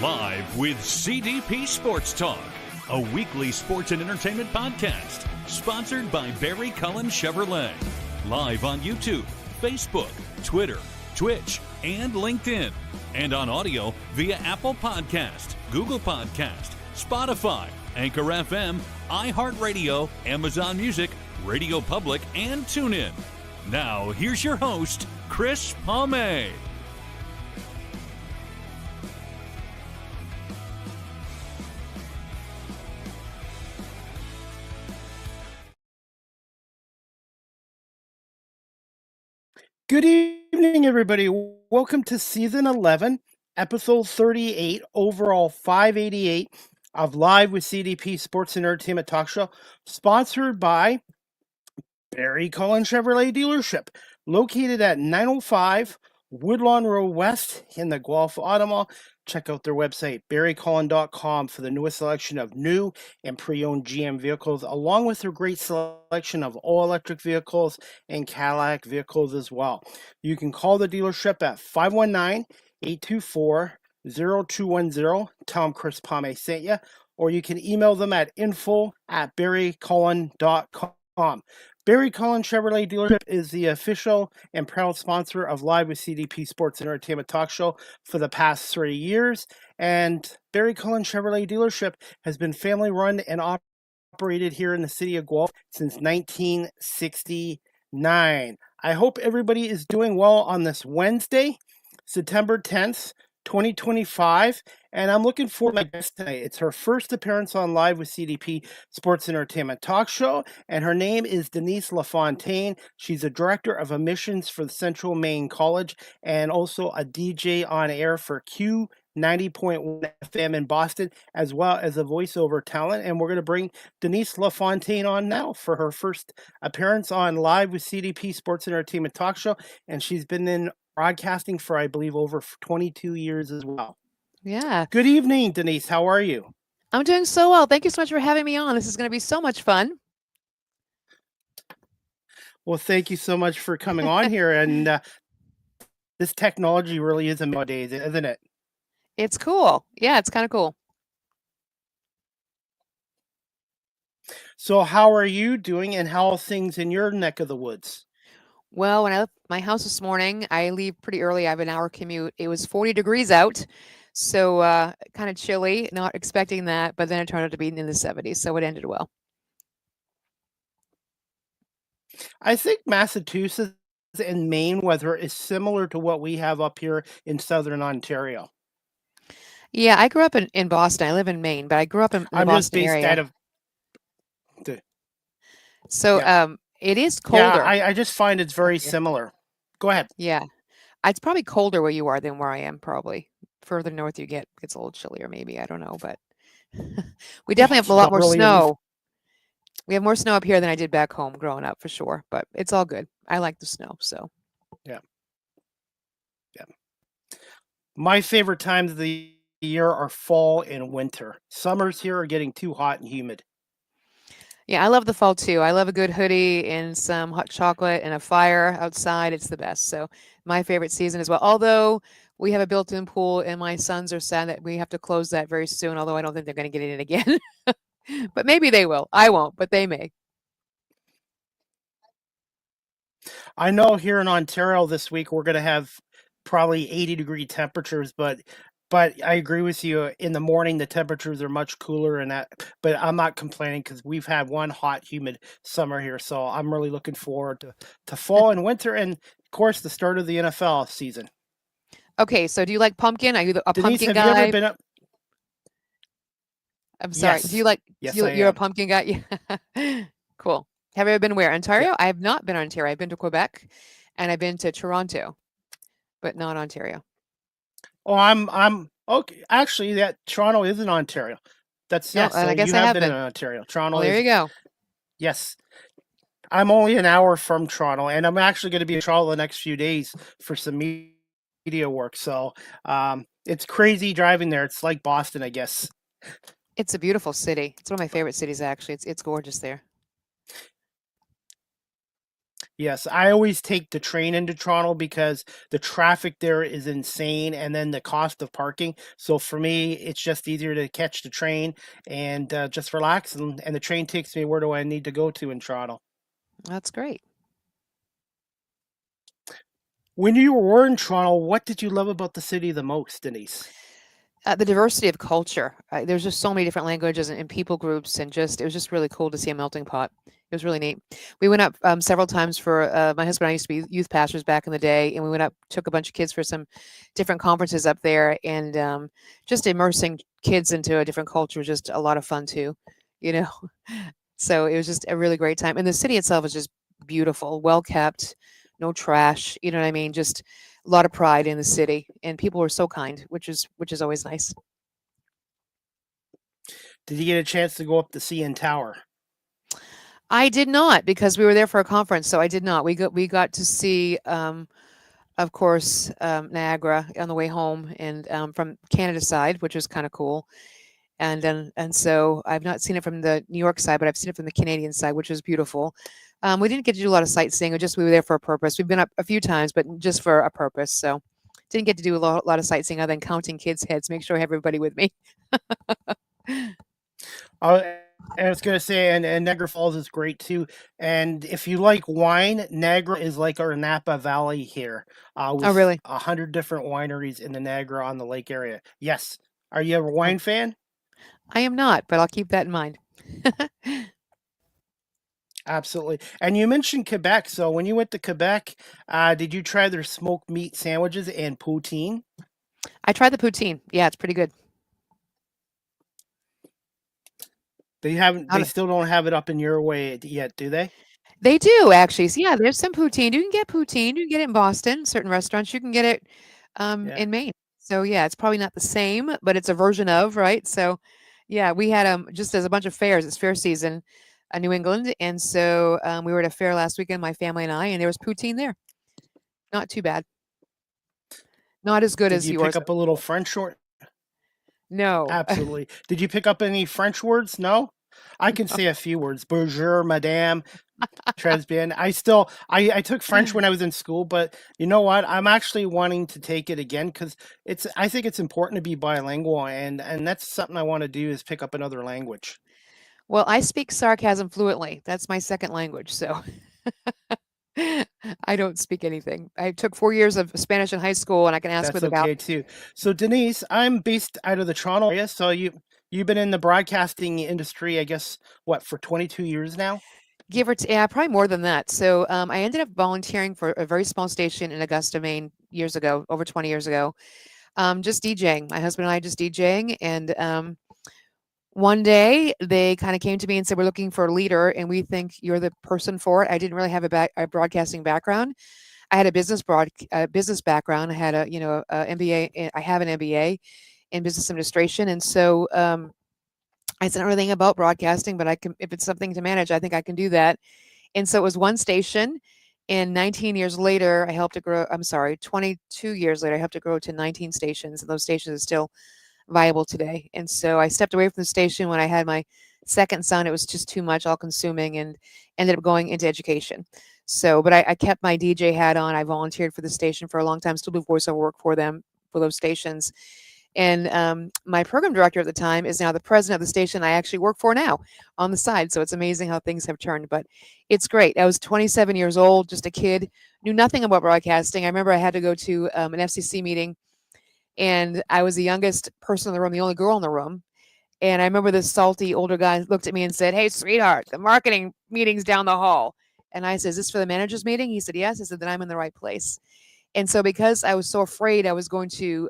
Live with CDP Sports Talk, a weekly sports and entertainment podcast sponsored by Barry Cullen Chevrolet. Live on YouTube, Facebook, Twitter, Twitch, and LinkedIn. And on audio via Apple Podcast, Google Podcast, Spotify, Anchor FM, iHeartRadio, Amazon Music, Radio Public, and TuneIn. Now, here's your host, Chris Palme. Good evening, everybody. Welcome to Season 11, Episode 38, overall 588 of Live with CDP Sports and Entertainment Talk Show, sponsored by Barry Cullen Chevrolet Dealership, located at 905 Woodlawn Road West in the Guelph Auto Mall. Check out their website, barrycullen.com, for the newest selection of new and pre-owned GM vehicles, along with their great selection of all-electric vehicles and Cadillac vehicles as well. You can call the dealership at 519-824-0210. Tell them Chris Palme sent you. Or you can email them at info@barrycullen.com. Barry Cullen Chevrolet Dealership is the official and proud sponsor of Live with CDP Sports and Entertainment Talk Show for the past 3 years. And Barry Cullen Chevrolet Dealership has been family run and operated here in the city of Guelph since 1969. I hope everybody is doing well on this Wednesday, September 10th, 2025, and I'm looking forward to my guest tonight. It's her first appearance on Live with CDP Sports and Entertainment Talk Show, and her name is Denise Lafountain. She's a director of admissions for the Central Maine College and also a DJ on air for Q90.1 FM in Boston, as well as a voiceover talent. And we're going to bring Denise Lafountain on now for her first appearance on Live with CDP Sports and Entertainment Talk Show, and she's been in broadcasting for, I believe, over 22 years as well. Yeah. Good evening, Denise. How are you? I'm doing so well. Thank you so much for having me on. This is going to be so much fun. Well, thank you so much for coming on here. And this technology really is nowadays, isn't it? It's cool. Yeah, it's kind of cool. So how are you doing, and how are things in your neck of the woods? Well, when I left my house this morning, I leave pretty early. I have an hour commute. It was 40 degrees out, so kind of chilly, not expecting that, but then it turned out to be in the 70s, so it ended well. I think Massachusetts and Maine weather is similar to what we have up here in southern Ontario. Yeah, I grew up in Boston. I live in Maine, but I grew up in the I'm just Boston based area. out of... So Yeah. it is colder. Yeah, I just find it's very similar. Go ahead. Yeah. It's probably colder where you are than where I am, probably. Further north you get, it's a little chillier, maybe. I don't know, but we definitely have a lot more snow. We have more snow up here than I did back home growing up, for sure. But it's all good. I like the snow, so. Yeah. My favorite times of the year are fall and winter. Summers here are getting too hot and humid. Yeah, I love the fall too. I love a good hoodie and some hot chocolate and a fire outside. It's the best. So my favorite season as well. Although we have a built-in pool and my sons are sad that we have to close that very soon, although I don't think they're going to get in again. But maybe they will. I won't, but they may. I know here in Ontario this week we're going to have probably 80-degree temperatures, but I agree with you. In the morning, the temperatures are much cooler, and that. But I'm not complaining because we've had one hot, humid summer here, so I'm really looking forward to fall and winter, and of course the start of the NFL season. Okay, so do you like pumpkin? Are you a Denise, pumpkin have guy? you ever been up? I'm sorry. Yes. Do you like? Yes, You're I a pumpkin guy. Yeah. Cool. Have you ever been where? Ontario? I have not been to Ontario. I've been to Quebec, and I've been to Toronto, but not Ontario. Oh, I'm okay. Actually, that Toronto is in Ontario. That's No, yes. and So I guess you I have have been in been. Ontario. Toronto Well, there is you go. yes. I'm only an hour from Toronto, and I'm actually going to be in Toronto the next few days for some media work. So it's crazy driving there. It's like Boston, I guess. It's a beautiful city. It's one of my favorite cities, actually. It's gorgeous there. Yes, I always take the train into Toronto because the traffic there is insane and then the cost of parking. So for me, it's just easier to catch the train and just relax. And the train takes me where do I need to go to in Toronto. That's great. When you were in Toronto, what did you love about the city the most, Denise? The diversity of culture. There's just so many different languages and people groups, and just it was just really cool to see a melting pot. It was really neat. We went up several times for my husband and I used to be youth pastors back in the day, and we went up, took a bunch of kids for some different conferences up there, and just immersing kids into a different culture was just a lot of fun too, you know. So it was just a really great time, and the city itself is just beautiful, well kept, no trash. You know what I mean? Just a lot of pride in the city, and people were so kind, which is always nice. Did you get a chance to go up the CN Tower? I did not because we were there for a conference, so I did not. We got to see, of course, Niagara on the way home, and from Canada side, which was kind of cool. And so I've not seen it from the New York side, but I've seen it from the Canadian side, which was beautiful. We didn't get to do a lot of sightseeing, or just we were there for a purpose. We've been up a few times, but just for a purpose. So didn't get to do a lot of sightseeing other than counting kids' heads, make sure I have everybody with me. Uh, and I was gonna say, and Niagara Falls is great too. And if you like wine, Niagara is like our Napa Valley here, Oh, with really? 100 different wineries in the Niagara on the lake area. Yes. Are you a Oh, wine fan? I am not, but I'll keep that in mind. Absolutely. And you mentioned Quebec. So when you went to Quebec, did you try their smoked meat sandwiches and poutine? I tried the poutine. Yeah, it's pretty good. They haven't. Not They a- still don't have it up in your way yet, do they? They do actually. So yeah, there's some poutine. You can get poutine. You can get it in Boston, certain restaurants. You can get it Yeah. in Maine. So yeah, it's probably not the same, but it's a version of, right? So yeah, we had just as a bunch of fairs. It's fair season in New England, and so we were at a fair last weekend, my family and I, and there was poutine there. Not too bad. Not as good Did as you pick yours. up a little French or No. Absolutely. Did you pick up any French words? No? I can say a few words. Bonjour, madame, très bien. I took French when I was in school, but you know what? I'm actually wanting to take it again because I think it's important to be bilingual, and that's something I want to do is pick up another language. Well, I speak sarcasm fluently. That's my second language, so I don't speak anything. I took 4 years of Spanish in high school, and I can ask That's with about okay too. So Denise, I'm based out of the Toronto area, so you've been in the broadcasting industry, I guess, what, for 22 years now? give or yeah, probably more than that. So I ended up volunteering for a very small station in Augusta, Maine, years ago, over 20 years ago. Just DJing. My husband and I just DJing, and one day they kind of came to me and said, "We're looking for a leader, and we think you're the person for it." I didn't really have a broadcasting background. I had a business background. I had a MBA. I have an MBA in business administration, and so I said everything about broadcasting, but I can, if it's something to manage, I think I can do that. And so it was one station. And 19 years later, I helped it grow. I'm sorry, 22 years later, I helped it grow to 19 stations, and those stations are still viable today. And so I stepped away from the station when I had my second son. It was just too much, all consuming, and ended up going into education. So, but I kept my DJ hat on. I volunteered for the station for a long time, still do voiceover work for them, for those stations. And my program director at the time is now the president of the station I actually work for now on the side. So it's amazing how things have turned, but it's great. I was 27 years old, just a kid, knew nothing about broadcasting. I remember I had to go to an FCC meeting, and I was the youngest person in the room, the only girl in the room. And I remember this salty older guy looked at me and said, "Hey, sweetheart, the marketing meeting's down the hall." And I said, "Is this for the managers meeting?" He said, "Yes." I said, "Then I'm in the right place." And so because I was so afraid I was going to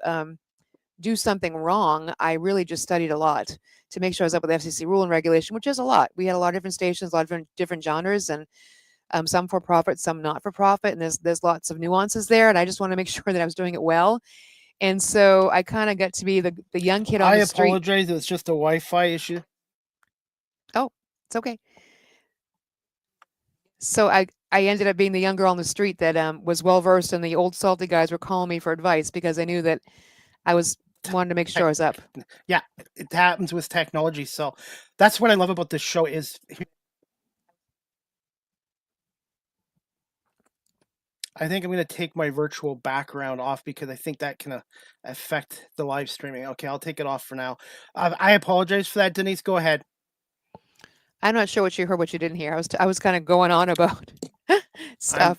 do something wrong, I really just studied a lot to make sure I was up with FCC rule and regulation, which is a lot. We had a lot of different stations, a lot of different genres, and some for profit, some not for profit, and there's lots of nuances there. And I just want to make sure that I was doing it well. And so I kind of got to be the young kid on I the street. apologize. It was just a Wi-Fi issue. Oh, it's okay. So I ended up being the young girl on the street that was well versed, and the old salty guys were calling me for advice because I knew that I was wanted to make sure I was up. Yeah, it happens with technology. So that's what I love about this show is I think I'm going to take my virtual background off because I think that can affect the live streaming. Okay, I'll take it off for now. I apologize for that, Denise. Go ahead. I'm not sure what you heard, what you didn't hear. I was kind of going on about I'm stuff.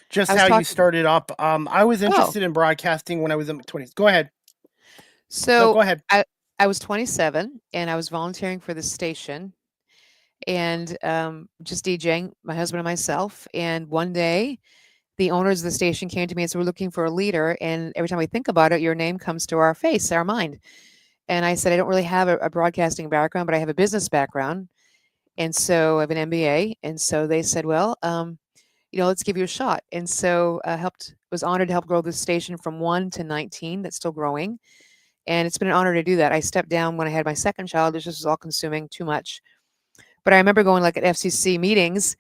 just I was how you talking. started up. I was Oh, interested in broadcasting when I was in my 20s. Go ahead. No, so go ahead. I was 27 and I was volunteering for the station and just DJing, my husband and myself. And one day, the owners of the station came to me and said, "We're looking for a leader." And every time we think about it, your name comes to our face, our mind. And I said, "I don't really have a broadcasting background, but I have a business background. And so I have an MBA." And so they said, "Well, let's give you a shot." And so was honored to help grow the station from 1 to 19. That's still growing. And it's been an honor to do that. I stepped down when I had my second child. It just was all consuming too much. But I remember going like at FCC meetings,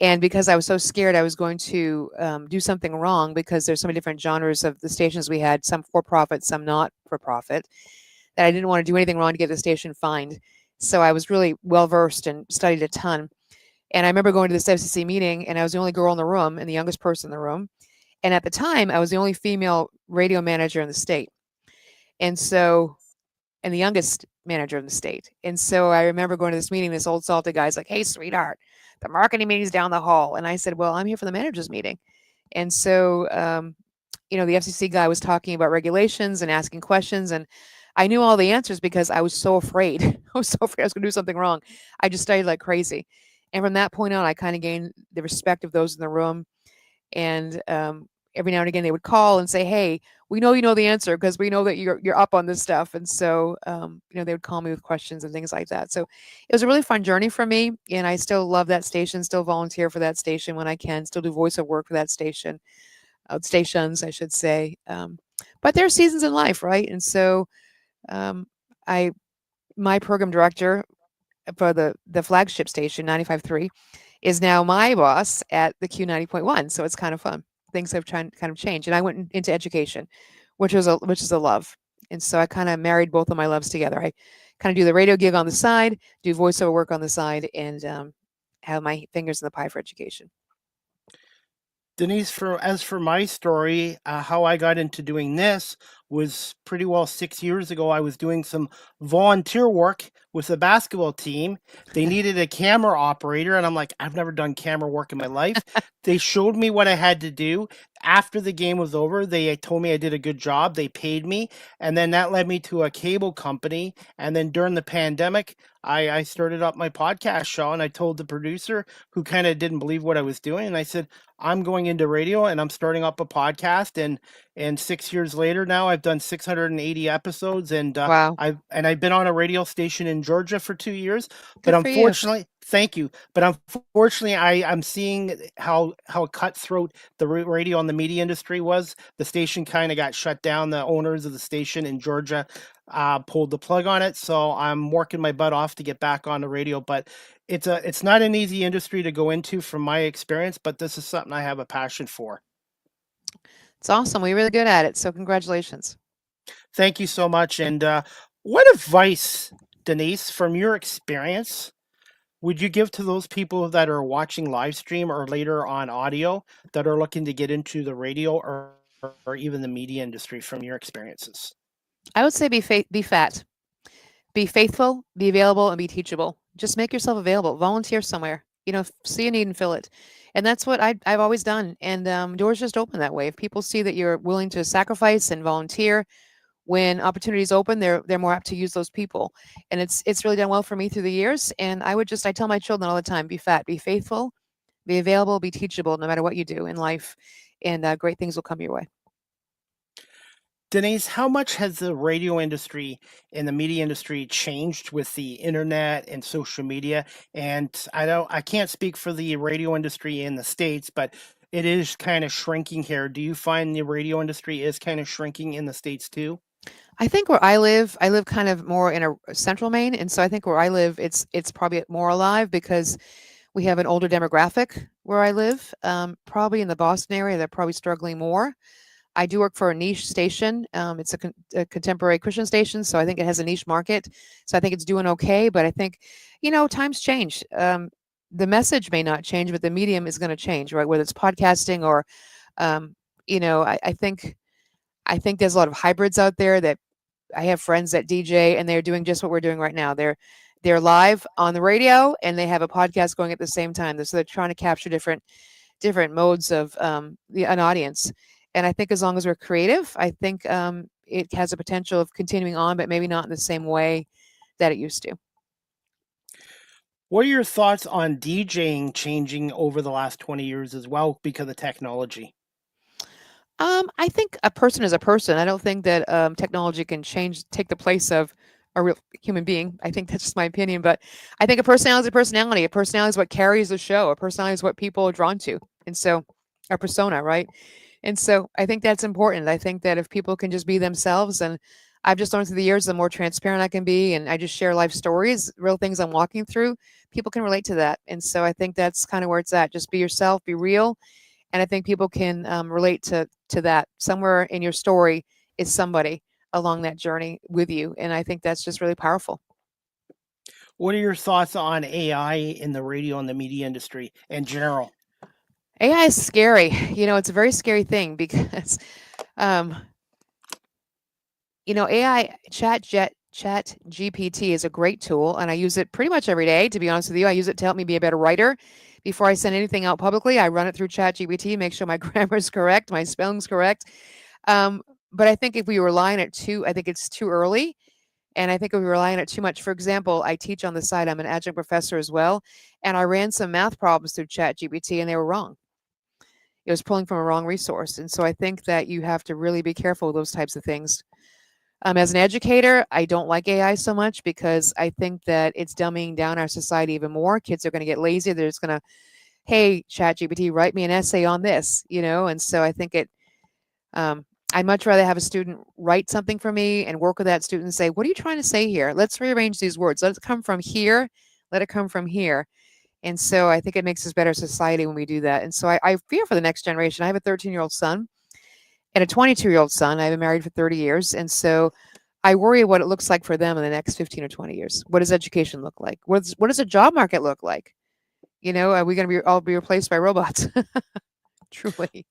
and because I was so scared I was going to do something wrong, because there's so many different genres of the stations we had, some for profit, some not for profit, that I didn't want to do anything wrong to get the station fined. So I was really well versed and studied a ton. And I remember going to this FCC meeting, and I was the only girl in the room and the youngest person in the room. And at the time, I was the only female radio manager in the state. And so and the youngest manager in the state. And so I remember going to this meeting, this old salty guy's like, "Hey, sweetheart, the marketing meeting's down the hall." And I said, "Well, I'm here for the managers meeting." And so, the FCC guy was talking about regulations and asking questions. And I knew all the answers because I was so afraid. I was so afraid I was going to do something wrong. I just studied like crazy. And from that point on, I kind of gained the respect of those in the room. And every now and again, they would call and say, "Hey, we know you know the answer because we know that you're up on this stuff." And so, they would call me with questions and things like that. So it was a really fun journey for me, and I still love that station. Still volunteer for that station when I can. Still do voiceover work for that station, stations, I should say. But there are seasons in life, right? And so, um, I my program director for the flagship station 95.3 is now my boss at the Q 90.1. So it's kind of fun. Things have kind of changed. And I went into education, which is a love. And so I kind of married both of my loves together. I kind of do the radio gig on the side, do voiceover work on the side, and have my fingers in the pie for education. Denise, for my story, how I got into doing this was pretty well 6 years ago. I was doing some volunteer work with the basketball team. They needed a camera operator, and I'm like, I've never done camera work in my life. They showed me what I had to do. After the game was over, they told me I did a good job. They paid me, and then that led me to a cable company. And then during the pandemic, I started up my podcast show, and I told the producer, who kind of didn't believe what I was doing, and I said, I'm going into radio and I'm starting up a podcast, and 6 years later now I've done 680 episodes, and Wow. I've been on a radio station in Georgia for 2 years. But Good for you. unfortunately, thank you. But unfortunately, I'm seeing how cutthroat the radio and the media industry was. The station kind of got shut down. The owners of the station in Georgia pulled the plug on it. So I'm working my butt off to get back on the radio. But it's not an easy industry to go into from my experience. But this is something I have a passion for. It's awesome. We're really good at it. So congratulations. Thank you so much. And what advice, Denise, from your experience, would you give to those people that are watching live stream or later on audio that are looking to get into the radio or even the media industry from your experiences? I would say be fat. Be faithful, be available, and be teachable. Just make yourself available. Volunteer somewhere. See a need and fill it. And that's what I've always done. And doors just open that way. If people see that you're willing to sacrifice and volunteer, when opportunities open, they're more apt to use those people. And it's really done well for me through the years. And I tell my children all the time: be fat, be faithful, be available, be teachable, no matter what you do in life, and great things will come your way. Denise, how much has the radio industry and the media industry changed with the internet and social media? And I can't speak for the radio industry in the States, but it is kind of shrinking here. Do you find the radio industry is kind of shrinking in the States too? I think where I live kind of more in a central Maine, and so I think where I live, it's probably more alive because we have an older demographic where I live. Probably in the Boston area, they're probably struggling more. I do work for a niche station. It's a contemporary Christian station, so I think it has a niche market. So I think it's doing okay. But I think, times change. the message may not change, but the medium is going to change, right? Whether it's podcasting or, um, I think there's a lot of hybrids out there that I have friends that DJ and they're doing just what we're doing right now. They're live on the radio and they have a podcast going at the same time. So they're trying to capture different modes of an audience. And I think as long as we're creative, I think it has a potential of continuing on, but maybe not in the same way that it used to. What are your thoughts on DJing changing over the last 20 years as well because of technology? I think a person is a person. I don't think that technology can take the place of a real human being. I think that's just my opinion. But I think a personality is a personality. A personality is what carries the show. A personality is what people are drawn to. And so, a persona, right? And so, I think that's important. I think that if people can just be themselves, and I've just learned through the years, the more transparent I can be, and I just share life stories, real things I'm walking through, people can relate to that. And so, I think that's kind of where it's at. Just be yourself, be real, and I think people can relate to that. Somewhere in your story is somebody along that journey with you, and I think that's just really powerful. What are your thoughts on AI in the radio and the media industry in general? AI is scary. It's a very scary thing because, um, AI chat GPT is a great tool, and I use it pretty much every day. To be honest with you, I use it to help me be a better writer. Before I send anything out publicly, I run it through chat GPT, make sure my grammar is correct, my spelling's correct. Um, but I think if we rely on it I think it's too early. And I think if we rely on it too much, for example, I teach on the side, I'm an adjunct professor as well. And I ran some math problems through chat GPT and they were wrong. It was pulling from a wrong resource. And so I think that you have to really be careful with those types of things. As an educator, I don't like AI so much because I think that it's dumbing down our society even more. Kids are going to get lazy. They're just going to, hey, ChatGPT, write me an essay on this. And so I think I'd much rather have a student write something for me and work with that student and say, what are you trying to say here? Let's rearrange these words. Let it come from here. Let it come from here. And so I think it makes us better society when we do that. And so I fear for the next generation. I have a 13-year-old son and a 22-year-old son. I've been married for 30 years. And so I worry what it looks like for them in the next 15 or 20 years. What does education look like? What does the job market look like? Are we going to all be replaced by robots? Truly.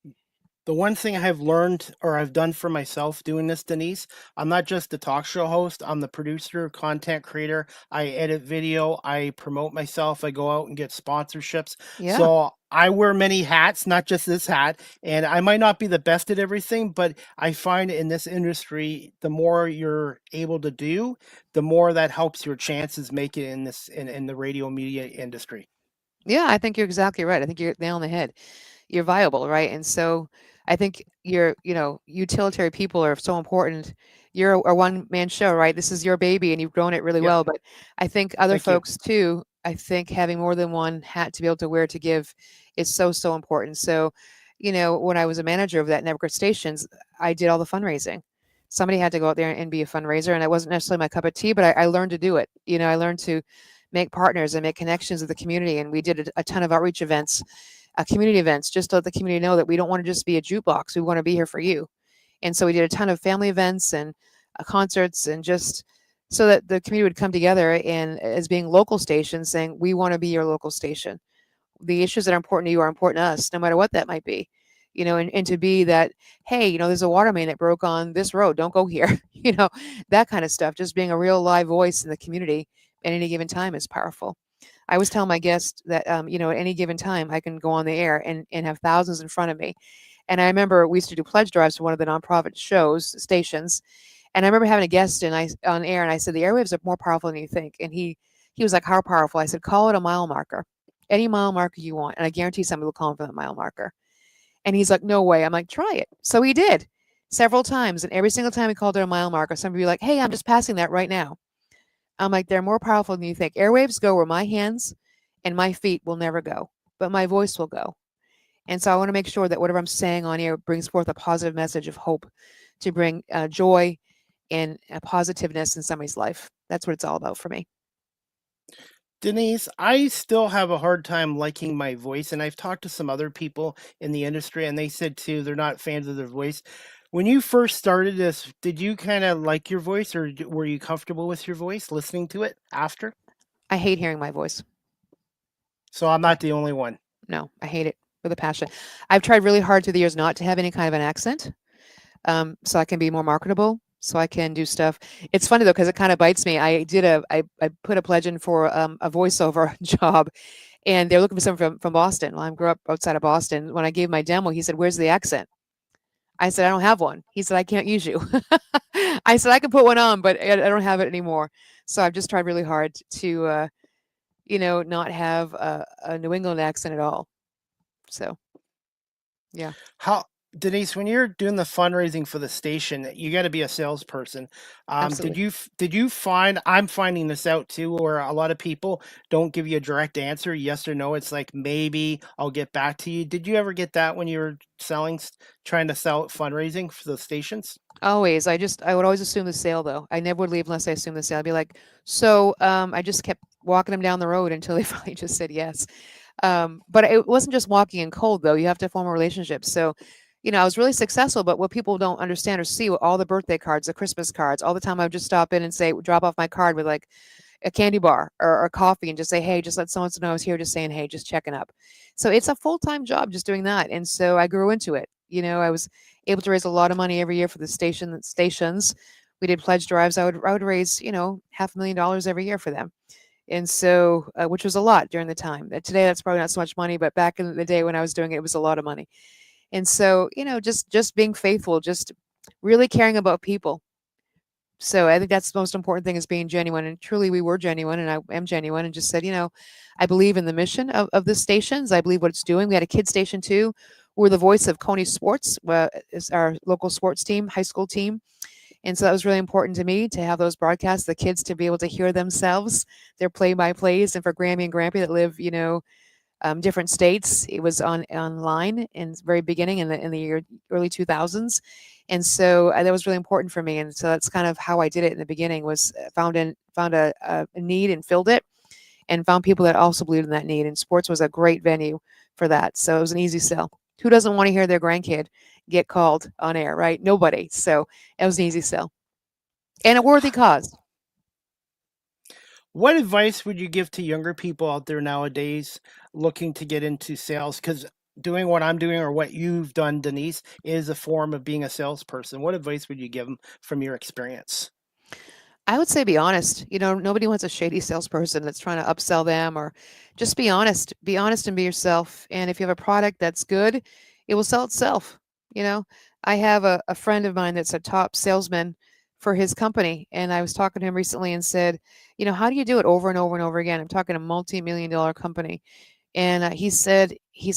The one thing I have learned or I've done for myself doing this, Denise, I'm not just the talk show host, I'm the producer, content creator. I edit video, I promote myself, I go out and get sponsorships. Yeah. So I wear many hats, not just this hat. And I might not be the best at everything, but I find in this industry, the more you're able to do, the more that helps your chances make it in the radio media industry. Yeah, I think you're exactly right. I think you're nail on the head. You're viable, right? And so I think utilitarian people are so important. You're a one-man show, right? This is your baby and you've grown it really Yep. well. But I think other Thank you. folks too, I think having more than one hat to be able to wear to give is so, so important. So, when I was a manager of that network of stations, I did all the fundraising. Somebody had to go out there and be a fundraiser, and it wasn't necessarily my cup of tea, but I learned to do it. I learned to make partners and make connections with the community. And we did a ton of outreach events, community events, just to let the community know that we don't want to just be a jukebox. We want to be here for you. And so we did a ton of family events and concerts, and just so that the community would come together and as being local stations saying, we want to be your local station. The issues that are important to you are important to us, no matter what that might be. And to be that, hey, there's a water main that broke on this road. Don't go here. That kind of stuff. Just being a real live voice in the community at any given time is powerful. I always tell my guests that, at any given time, I can go on the air and have thousands in front of me. And I remember we used to do pledge drives for one of the nonprofit stations. And I remember having a guest on air, and I said, the airwaves are more powerful than you think. And he was like, how powerful? I said, call it a mile marker, any mile marker you want. And I guarantee somebody will call him for that mile marker. And he's like, no way. I'm like, try it. So he did several times. And every single time he called it a mile marker, somebody would be like, hey, I'm just passing that right now. I'm like, they're more powerful than you think. Airwaves go where my hands and my feet will never go, but my voice will go. And so I want to make sure that whatever I'm saying on air brings forth a positive message of hope, to bring joy and positiveness in somebody's life. That's what it's all about for me. Denise, I still have a hard time liking my voice, and I've talked to some other people in the industry, and they said too they're not fans of their voice. When you first started this, did you kind of like your voice, or were you comfortable with your voice listening to it after? I hate hearing my voice. So I'm not the only one. No, I hate it with a passion. I've tried really hard through the years not to have any kind of an accent, so I can be more marketable, so I can do stuff. It's funny though because it kind of bites me. I put a pledge in for a voiceover job, and they're looking for someone from Boston. Well, I grew up outside of Boston. When I gave my demo, he said, "Where's the accent?" I said, "I don't have one." He said, "I can't use you." I said, "I can put one on, but I don't have it anymore." So I've just tried really hard to, not have a New England accent at all. So yeah, How Denise, when you're doing the fundraising for the station, you got to be a salesperson. absolutely. Did you find I'm finding this out too, where a lot of people don't give you a direct answer, yes or no. It's like maybe I'll get back to you. Did you ever get that when you were trying to sell fundraising for the stations? Always. I would always assume the sale though. I never would leave unless I assumed the sale. I'd be like, so I just kept walking them down the road until they finally just said yes. But it wasn't just walking in cold though. You have to form a relationship. So, I was really successful, but what people don't understand or see, all the birthday cards, the Christmas cards, all the time I would just stop in and say, drop off my card with like a candy bar or coffee and just say, hey, just let someone know I was here, just saying, hey, just checking up. So it's a full-time job just doing that. And so I grew into it. I was able to raise a lot of money every year for the stations. We did pledge drives. I would raise, $500,000 every year for them. And so, which was a lot during the time. Today, that's probably not so much money, but back in the day when I was doing it, it was a lot of money. And so, just being faithful, just really caring about people. So I think that's the most important thing is being genuine. And truly, we were genuine, and I am genuine, and just said, I believe in the mission of the stations. I believe what it's doing. We had a kid station too. We're the voice of Coney Sports, is our local sports team, high school team. And so that was really important to me to have those broadcasts, the kids to be able to hear themselves, their play by plays. And for Grammy and Grampy that live, different states, it was online in the very beginning in the year early 2000s. And so that was really important for me. And so that's kind of how I did it in the beginning was found a need and filled it and found people that also believed in that need. And sports was a great venue for that. So it was an easy sell. Who doesn't want to hear their grandkid get called on air, right? Nobody. So it was an easy sell and a worthy cause. What advice would you give to younger people out there nowadays looking to get into sales? Because doing what I'm doing or what you've done, Denise, is a form of being a salesperson. What advice would you give them from your experience? I would say be honest. Nobody wants a shady salesperson that's trying to upsell them or just be honest. Be honest and be yourself. And if you have a product that's good, it will sell itself. You know, I have a friend of mine that's a top salesman for his company. And I was talking to him recently and said, how do you do it over and over and over again? I'm talking a multi-million-dollar company. And he said,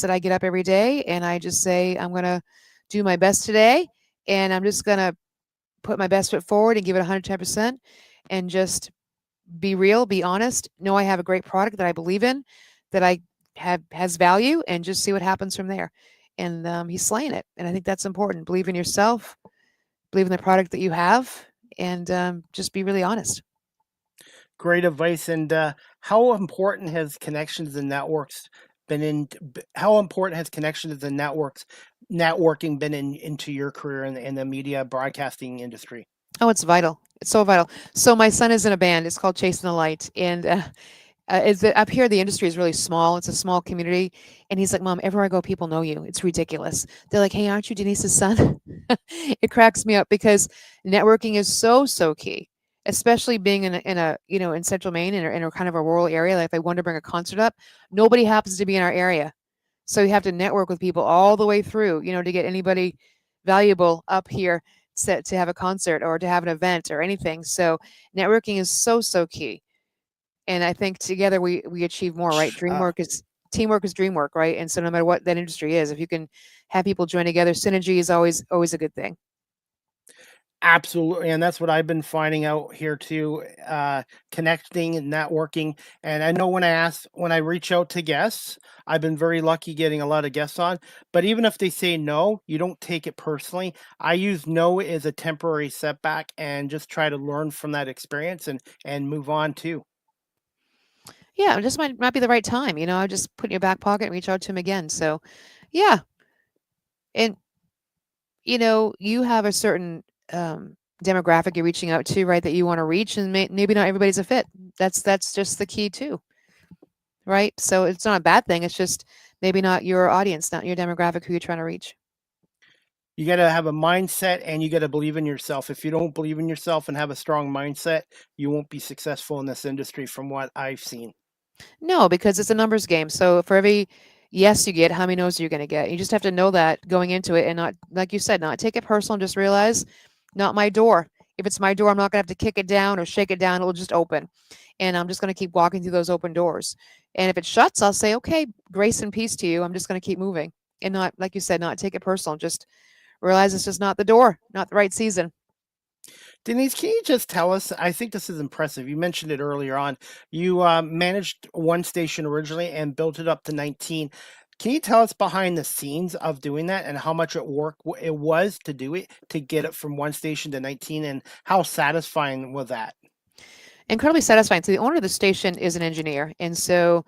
I get up every day and I just say, I'm going to do my best today. And I'm just going to put my best foot forward and give it 110% and just be real, be honest, know I have a great product that I believe in, that I have has value, and just see what happens from there. And he's slaying it. And I think that's important. Believe in yourself, believe in the product that you have, and just be really honest. Great advice. And how important has connections and networks been how important has connections and networking been into your career in the media broadcasting industry? Oh, it's vital. It's so vital. So my son is in a band. It's called Chasing the Light, and is that up here the industry is really small. It's a small community, and he's like, "Mom, everywhere I go, people know you. It's ridiculous." They're like, "Hey, aren't you Denise's son?" It cracks me up because networking is so key, especially being in a in Central Maine in a kind of a rural area. Like if I wanted to bring a concert up, nobody happens to be in our area, so you have to network with people all the way through, to get anybody valuable up here to have a concert or to have an event or anything. So networking is so key. And I think together we achieve more, right? Sh- Uh, Teamwork is dream work, right? And so no matter what that industry is, if you can have people join together, synergy is always a good thing. Absolutely, and that's what I've been finding out here too, connecting and networking. And I know when I reach out to guests, I've been very lucky getting a lot of guests on. But even if they say no, you don't take it personally. I use no as a temporary setback and just try to learn from that experience and move on too. Yeah, it just might not be the right time. I just put it in your back pocket and reach out to him again. So yeah. And you have a certain demographic you're reaching out to, right? That you want to reach, and maybe not everybody's a fit. That's just the key too, right? So it's not a bad thing. It's just maybe not your audience, not your demographic who you're trying to reach. You got to have a mindset and you got to believe in yourself. If you don't believe in yourself and have a strong mindset, you won't be successful in this industry from what I've seen. No, because it's a numbers game. So for every yes you get, how many no's are you going to get? You just have to know that going into it and not, like you said, not take it personal. Just realize, not my door. If it's my door, I'm not going to have to kick it down or shake it down. It will just open. And I'm just going to keep walking through those open doors. And if it shuts, I'll say, okay, grace and peace to you. I'm just going to keep moving and not, like you said, not take it personal. Just realize it's just not the door, not the right season. Denise, can you just tell us? I think this is impressive. You mentioned it earlier on. You managed one station originally and built it up to 19. Can you tell us behind the scenes of doing that and how much it was to do it, to get it from one station to 19, and how satisfying was that? Incredibly satisfying. So the owner of the station is an engineer. And so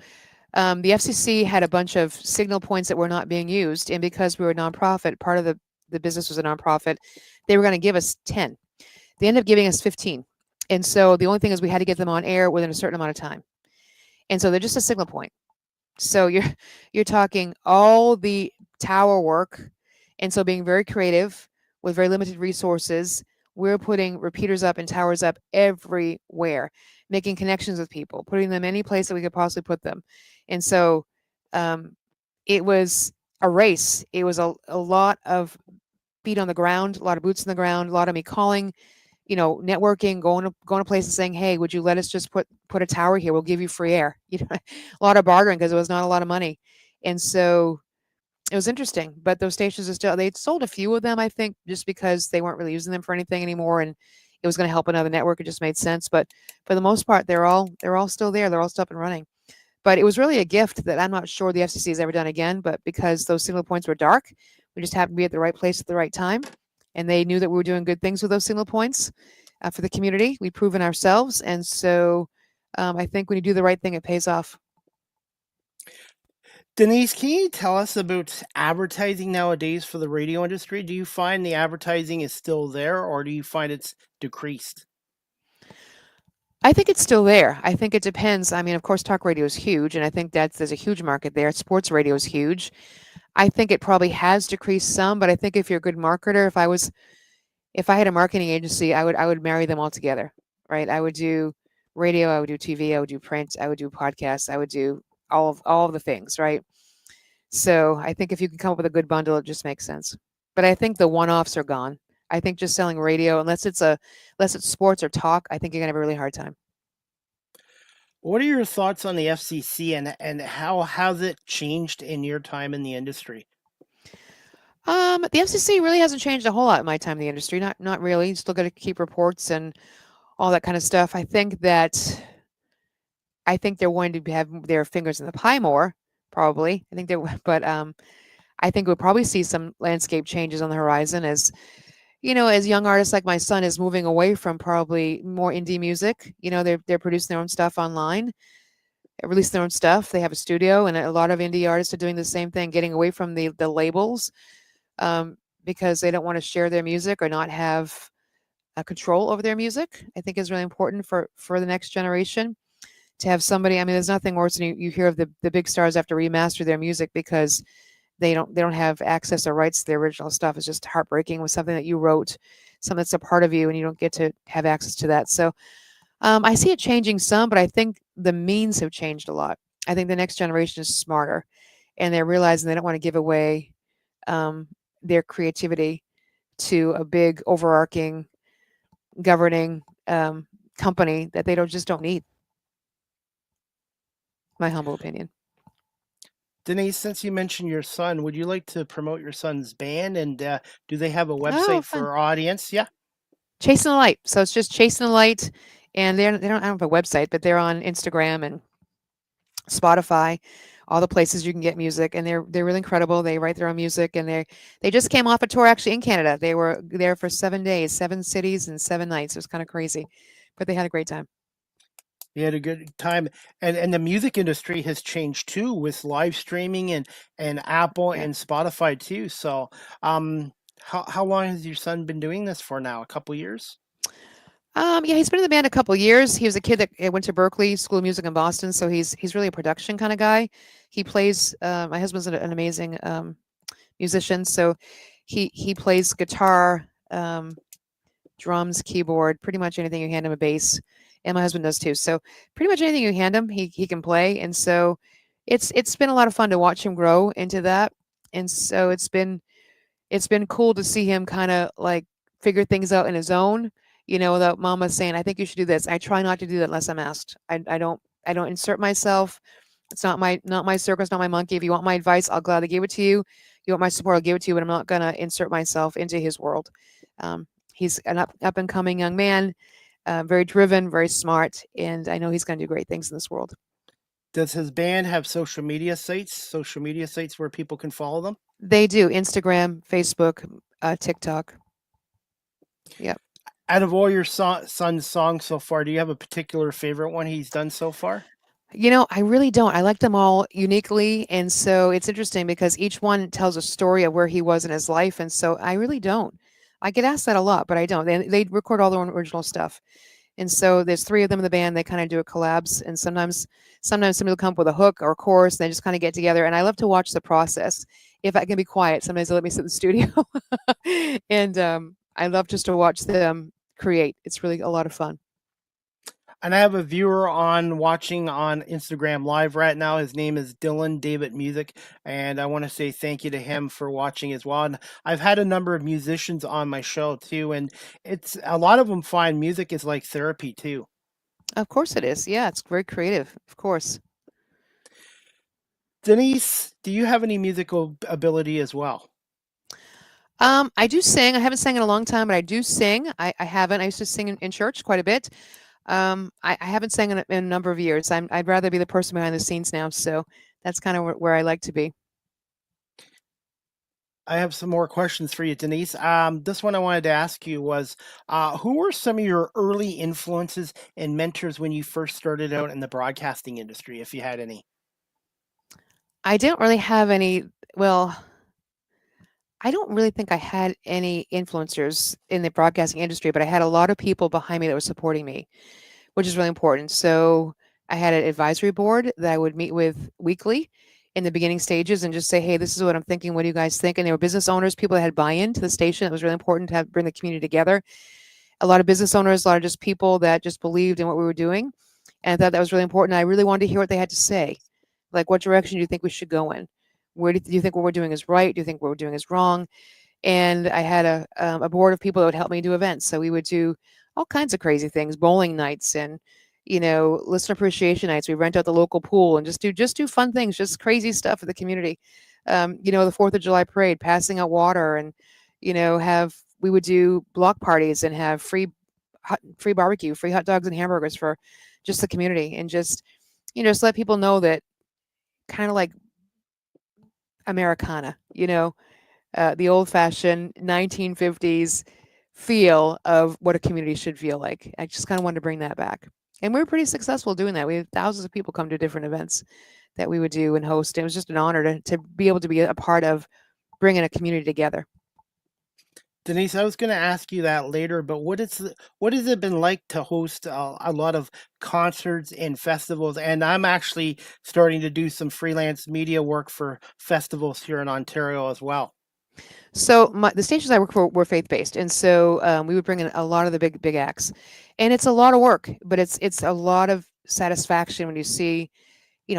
the FCC had a bunch of signal points that were not being used. And because we were a nonprofit, part of the business was a nonprofit, they were going to give us 10. They ended up giving us 15. And so the only thing is we had to get them on air within a certain amount of time. And so they're just a signal point. So you're talking all the tower work. And so being very creative with very limited resources, we're putting repeaters up and towers up everywhere, making connections with people, putting them any place that we could possibly put them. And so it was a race. It was a lot of feet on the ground, a lot of boots on the ground, a lot of me calling, networking, going to places saying, "Hey, would you let us just put a tower here? We'll give you free air." A lot of bartering because it was not a lot of money, and so it was interesting. But those stations are still. They sold a few of them, I think, just because they weren't really using them for anything anymore, and it was going to help another network. It just made sense. But for the most part, they're all still there. They're all still up and running. But it was really a gift that I'm not sure the FCC has ever done again. But because those signal points were dark, we just happened to be at the right place at the right time. And they knew that we were doing good things with those signal points for the community. We've proven ourselves. And so I think when you do the right thing, it pays off. Denise, can you tell us about advertising nowadays for the radio industry? Do you find the advertising is still there or do you find it's decreased? I think it's still there. I think it depends. I mean, of course, talk radio is huge, and I think there's a huge market there. Sports radio is huge. I think it probably has decreased some, but I think if you're a good marketer, if I had a marketing agency, I would marry them all together, right? I would do radio, I would do TV, I would do print, I would do podcasts, I would do all of the things, right? So I think if you can come up with a good bundle, it just makes sense. But I think the one-offs are gone. I think just selling radio, unless it's sports or talk, I think you're gonna have a really hard time. What are your thoughts on the FCC and how has it changed in your time in the industry? The FCC really hasn't changed a whole lot in my time in the industry. Not really. Still got to keep reports and all that kind of stuff. I think they're going to have their fingers in the pie more, probably. I think they're, but I think we'll probably see some landscape changes on the horizon as as young artists like my son is moving away from probably more indie music. They're producing their own stuff online, releasing their own stuff. They have a studio, and a lot of indie artists are doing the same thing, getting away from the labels because they don't want to share their music or not have control over their music. I think is really important for the next generation to have somebody. I mean, there's nothing worse than you hear of the big stars have to remaster their music because they don't have access or rights to the original stuff. It's just heartbreaking with something that you wrote, something that's a part of you, and you don't get to have access to that. So I see it changing some, but I think the means have changed a lot. I think the next generation is smarter, and they're realizing they don't want to give away their creativity to a big overarching governing company that they don't need. My humble opinion. Denise, since you mentioned your son, would you like to promote your son's band? And do they have a Oh, website fun. for our audience? Yeah. Chasing the Light. So it's just Chasing the Light, and they don't have a website, but they're on Instagram and Spotify, all the places you can get music, and they're really incredible. They write their own music, and they just came off a tour actually in Canada. They were there for 7 days, 7 cities, and 7 nights. It was kind of crazy, but they had a great time. You had a good time. And the music industry has changed too with live streaming and Apple Yeah. and Spotify too. So how long has your son been doing this for now? A couple years? Yeah, he's been in the band a couple years. He was a kid that went to Berkeley School of Music in Boston, so he's really a production kind of guy. He plays. My husband's an amazing musician, so he plays guitar, drums, keyboard, pretty much anything you hand him, a bass, and my husband does too. So pretty much anything you hand him, he can play, and so it's been a lot of fun to watch him grow into that, and so it's been cool to see him kind of like figure things out in his own, without mama saying, I think you should do this. I try not to do that unless I'm asked. I don't insert myself. It's not my circus, not my monkey. If you want my advice, I'll gladly give it to you. You want my support, I'll give it to you, but I'm not gonna insert myself into his world. Um, he's an up and coming young man, very driven, very smart, and I know he's gonna do great things in this world. Does his band have social media sites where people can follow them? They do Instagram, Facebook, TikTok. Yep. Out of all your son's songs so far, do you have a particular favorite one he's done so far? I really don't. I like them all uniquely. And so it's interesting because each one tells a story of where he was in his life. And so I really don't. I get asked that a lot, but I don't. They record all their own original stuff. And so there's three of them in the band. They kind of do a collabs. And sometimes somebody will come up with a hook or a chorus and they just kind of get together. And I love to watch the process. If I can be quiet, sometimes they let me sit in the studio. And I love just to watch them create. It's really a lot of fun. And I have a viewer on watching on Instagram Live right now. His name is Dylan David Music, and I want to say thank you to him for watching as well. And I've had a number of musicians on my show too, and it's a lot of them find music is like therapy too. Of course it is. Yeah, it's very creative. Of course. Denise, do you have any musical ability as well? I do sing. I haven't sang in a long time, but I do sing. I haven't. I used to sing in church quite a bit. I haven't sang in a number of years. I'd rather be the person behind the scenes now. So that's kind of where I like to be. I have some more questions for you, Denise. This one I wanted to ask you was, who were some of your early influences and mentors when you first started out in the broadcasting industry, if you had any? I didn't really have any. Well, I don't really think I had any influencers in the broadcasting industry, but I had a lot of people behind me that were supporting me, which is really important. So I had an advisory board that I would meet with weekly in the beginning stages and just say, hey, this is what I'm thinking. What do you guys think? And they were business owners, people that had buy-in to the station. It was really important to bring the community together. A lot of business owners, a lot of just people that just believed in what we were doing. And I thought that was really important. I really wanted to hear what they had to say. Like, what direction do you think we should go in? Where do you think what we're doing is right? Do you think what we're doing is wrong? And I had a board of people that would help me do events. So we would do all kinds of crazy things, bowling nights and listener appreciation nights. We rent out the local pool and just do fun things, just crazy stuff for the community. The 4th of July parade, passing out water, and have we would do block parties and have free barbecue, free hot dogs and hamburgers for just the community, and just let people know that kind of like Americana, the old fashioned 1950s feel of what a community should feel like. I just kind of wanted to bring that back. And we were pretty successful doing that. We had thousands of people come to different events that we would do and host. It was just an honor to be able to be a part of bringing a community together. Denise, I was going to ask you that later, but what has it been like to host a lot of concerts and festivals? And I'm actually starting to do some freelance media work for festivals here in Ontario as well. So the stations I work for were faith-based, and so we would bring in a lot of the big acts, and it's a lot of work, but it's a lot of satisfaction when you see,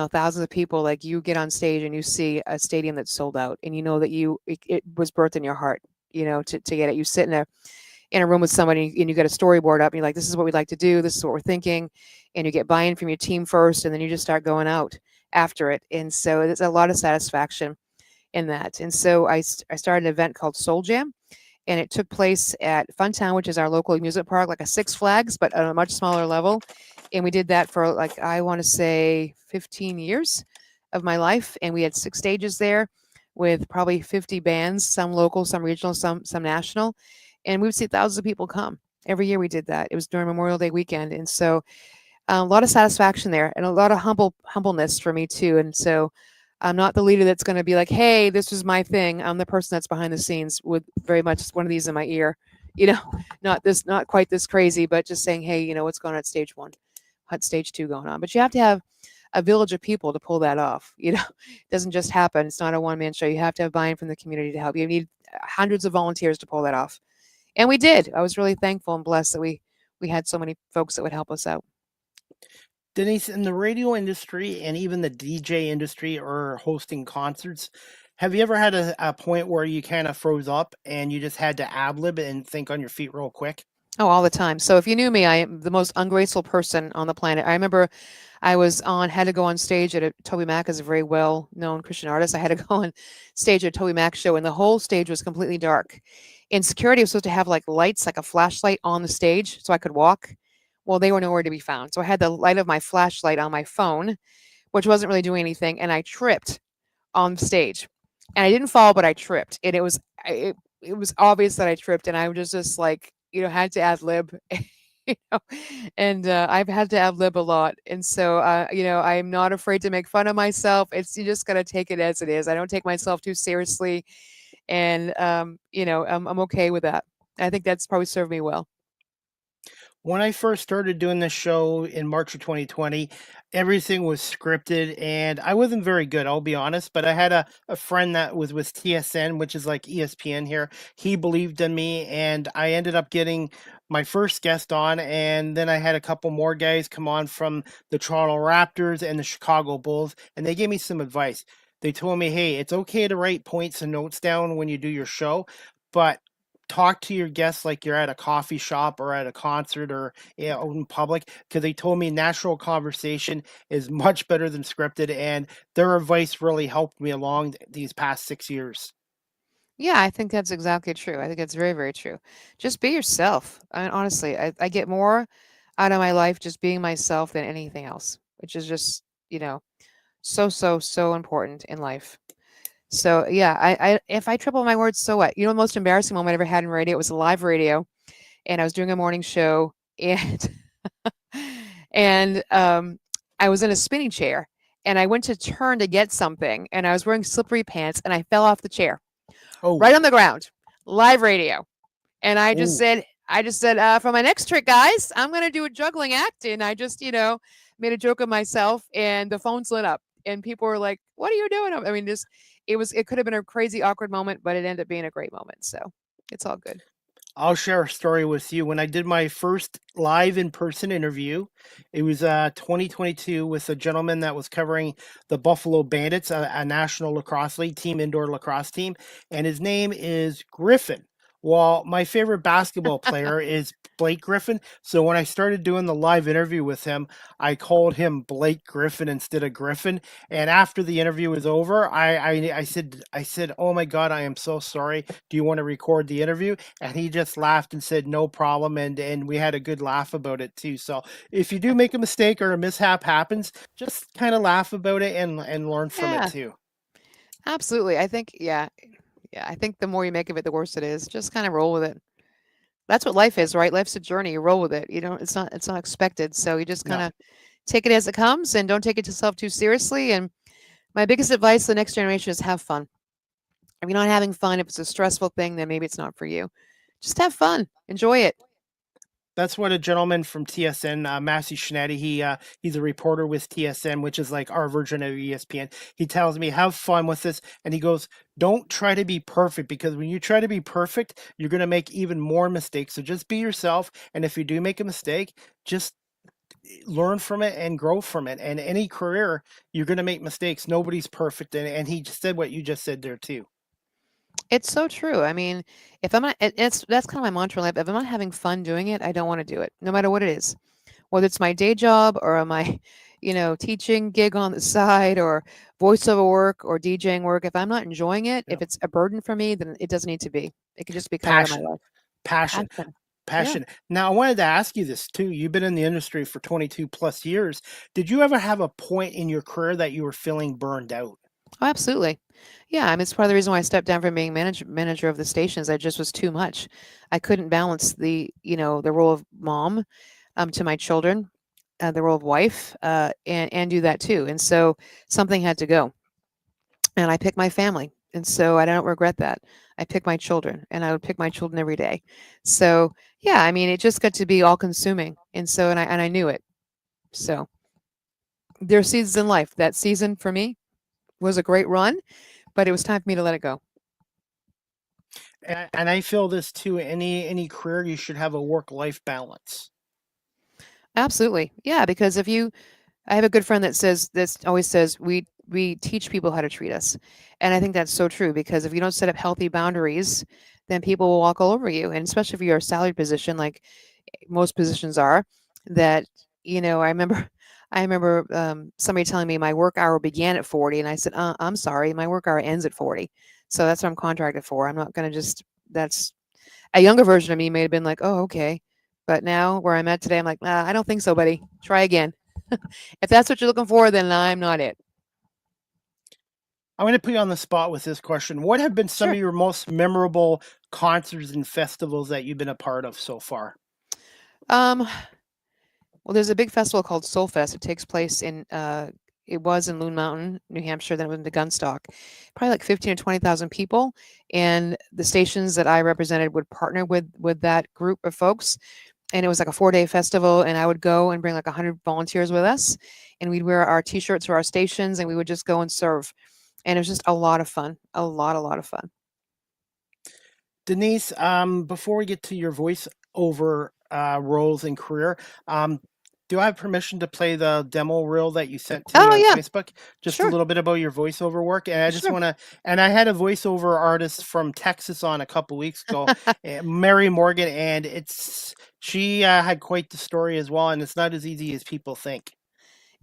thousands of people. Like, you get on stage and you see a stadium that's sold out, and you know that it was birthed in your heart, to get it. You sit in a room with somebody and you get a storyboard up, and you're like, this is what we'd like to do, this is what we're thinking, and you get buy-in from your team first, and then you just start going out after it, and so it's a lot of satisfaction in that. And so I started an event called Soul Jam, and it took place at Funtown, which is our local amusement park, like a Six Flags, but on a much smaller level. And we did that for, like, I want to say 15 years of my life. And we had 6 stages there with probably 50 bands, some local, some regional, some national. And we would see thousands of people come. Every year we did that. It was during Memorial Day weekend. And so a lot of satisfaction there, and a lot of humbleness for me too. And so I'm not the leader that's going to be like, hey, this is my thing. I'm the person that's behind the scenes with very much one of these in my ear, you know, not quite this crazy, but just saying, hey, what's going on at stage one, what stage two going on. But you have to have a village of people to pull that off. It doesn't just happen. It's not a one man show. You have to have buy-in from the community to help. You need hundreds of volunteers to pull that off, and we did. I was really thankful and blessed that we had so many folks that would help us out. Denise, in the radio industry and even the DJ industry or hosting concerts, have you ever had a point where you kind of froze up and you just had to ad lib and think on your feet real quick? Oh, all the time. So if you knew me, I am the most ungraceful person on the planet. I remember I had to go on stage at Toby Mac is a very well known Christian artist. I had to go on stage at a Toby Mac show, and the whole stage was completely dark. In security, was supposed to have like lights, like a flashlight on the stage so I could walk. Well, they were nowhere to be found. So I had the light of my flashlight on my phone, which wasn't really doing anything, and I tripped on stage. And I didn't fall, but I tripped. And it was obvious that I tripped, and I was just like, had to ad lib. you know, and I've had to ad lib a lot. And so, I'm not afraid to make fun of myself. You just got to take it as it is. I don't take myself too seriously. And, I'm okay with that. I think that's probably served me well. When I first started doing this show in March of 2020, everything was scripted and I wasn't very good, I'll be honest. But I had a friend that was with TSN, which is like ESPN here. He believed in me and I ended up getting my first guest on. And then I had a couple more guys come on from the Toronto Raptors and the Chicago Bulls. And they gave me some advice. They told me, hey, it's okay to write points and notes down when you do your show, but talk to your guests like you're at a coffee shop or at a concert or out in public, because they told me natural conversation is much better than scripted, and their advice really helped me along these past 6 years. Yeah, I think that's exactly true. I think it's very, very true. Just be yourself. I mean, honestly, I get more out of my life just being myself than anything else, which is just, so, so, so important in life. So yeah, if I triple my words, so what? The most embarrassing moment I ever had in radio, it was a live radio, and I was doing a morning show, and and I was in a spinning chair, and I went to turn to get something, and I was wearing slippery pants, and I fell off the chair Oh, right on the ground, live radio, and oh, I just said, for my next trick, guys, I'm gonna do a juggling act, and I just, made a joke of myself, and the phones lit up, and people were like, "What are you doing?" I mean, just it could have been a crazy awkward moment, but it ended up being a great moment. So it's all good. I'll share a story with you. When I did my first live in-person interview, it was 2022 with a gentleman that was covering the Buffalo Bandits, a National Lacrosse League team, indoor lacrosse team, and his name is Griffin. Well, my favorite basketball player is Blake Griffin. So when I started doing the live interview with him, I called him Blake Griffin instead of Griffin. And after the interview was over, I said, "Oh my God, I am so sorry. Do you want to record the interview?" And he just laughed and said, "No problem." And we had a good laugh about it too. So if you do make a mistake or a mishap happens, just kind of laugh about it and learn from it Yeah, too. absolutely. I think yeah. I think the more you make of it, the worse it is. Just kind of roll with it. That's what life is, right? Life's a journey. You roll with it. It's not expected. So you just kind No. of take it as it comes and don't take it yourself too seriously. And my biggest advice to the next generation is have fun. If you're not having fun, if it's a stressful thing, then maybe it's not for you. Just have fun. Enjoy it. That's what a gentleman from TSN, Massey Schnetti, he's a reporter with TSN, which is like our version of ESPN. He tells me, have fun with this. And he goes, don't try to be perfect, because when you try to be perfect, you're going to make even more mistakes. So just be yourself. And if you do make a mistake, just learn from it and grow from it. And any career, you're going to make mistakes. Nobody's perfect. And he just said what you just said there too. It's so true. I mean, if I'm not, that's kind of my mantra in life. If I'm not having fun doing it, I don't want to do it, no matter what it is. Whether it's my day job or my, teaching gig on the side or voiceover work or DJing work. If I'm not enjoying it, You if know, it's a burden for me, then it doesn't need to be. It can just be cut out of my passion, life. passion. Passion. Yeah. Passion. Now, I wanted to ask you this too. You've been in the industry for 22 plus years. Did you ever have a point in your career that you were feeling burned out? Oh, absolutely. Yeah, I mean, it's part of the reason why I stepped down from being manager of the stations. I just was too much. I couldn't balance the role of mom, to my children, the role of wife, and do that too. And so something had to go, and I picked my family. And so I don't regret that. I pick my children, and I would pick my children every day. So yeah, I mean, it just got to be all consuming, and so and I knew it. So there are seasons in life. That season for me was a great run, but it was time for me to let it go. And I feel this too. Any career, you should have a work life balance. Absolutely, yeah. Because if you, I have a good friend that says this always says we teach people how to treat us, and I think that's so true. Because if you don't set up healthy boundaries, then people will walk all over you, and especially if you're a salaried position like most positions are, that I remember I remember somebody telling me my work hour began at 40, and I said, I'm sorry, my work hour ends at 40, so that's what I'm contracted for. I'm not going to just that's a younger version of me may have been like, oh, okay, but now where I'm at today, I'm like, I don't think so, buddy, try again. If that's what you're looking for, then I'm not it. I'm going to put you on the spot with this question. What have been some Sure. of your most memorable concerts and festivals that you've been a part of so far? um Well, there's a big festival called Soul Fest. It takes place in it was in Loon Mountain, New Hampshire, then it went to Gunstock. Probably like 15 or 20,000 people. And the stations that I represented would partner with that group of folks. And it was like a 4-day festival, and I would go and bring like 100 volunteers with us, and we'd wear our t-shirts for our stations, and we would just go and serve. And it was just a lot of fun. A lot of fun. Denise, before we get to your voiceover roles and career, do I have permission to play the demo reel that you sent to me Oh on yeah, Facebook? Just a sure, little bit about your voiceover work, and I just sure. want to. And I had a voiceover artist from Texas on a couple weeks ago, Mary Morgan, and she had quite the story as well, and it's not as easy as people think.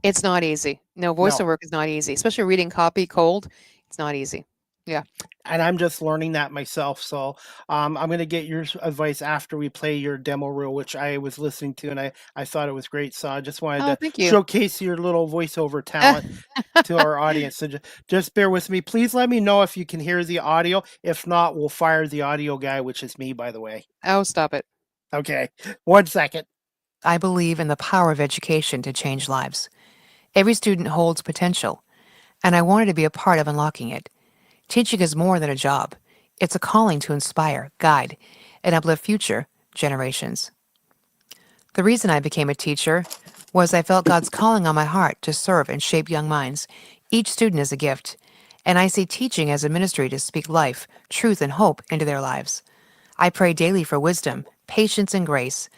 It's not easy. No, voiceover No. work is not easy, especially reading copy cold. It's not easy. Yeah. And I'm just learning that myself. So I'm going to get your advice after we play your demo reel, which I was listening to, and I thought it was great. So I just wanted Oh, to thank you. showcase your little voiceover talent to our audience. So just bear with me. Please let me know if you can hear the audio. If not, we'll fire the audio guy, which is me, by the way. Oh, stop it. Okay, 1 second. I believe in the power of education to change lives. Every student holds potential, and I wanted to be a part of unlocking it. Teaching is more than a job. It's a calling to inspire, guide, and uplift future generations. The reason I became a teacher was I felt God's calling on my heart to serve and shape young minds. Each student is a gift, and I see teaching as a ministry to speak life, truth, and hope into their lives. I pray daily for wisdom, patience, and grace,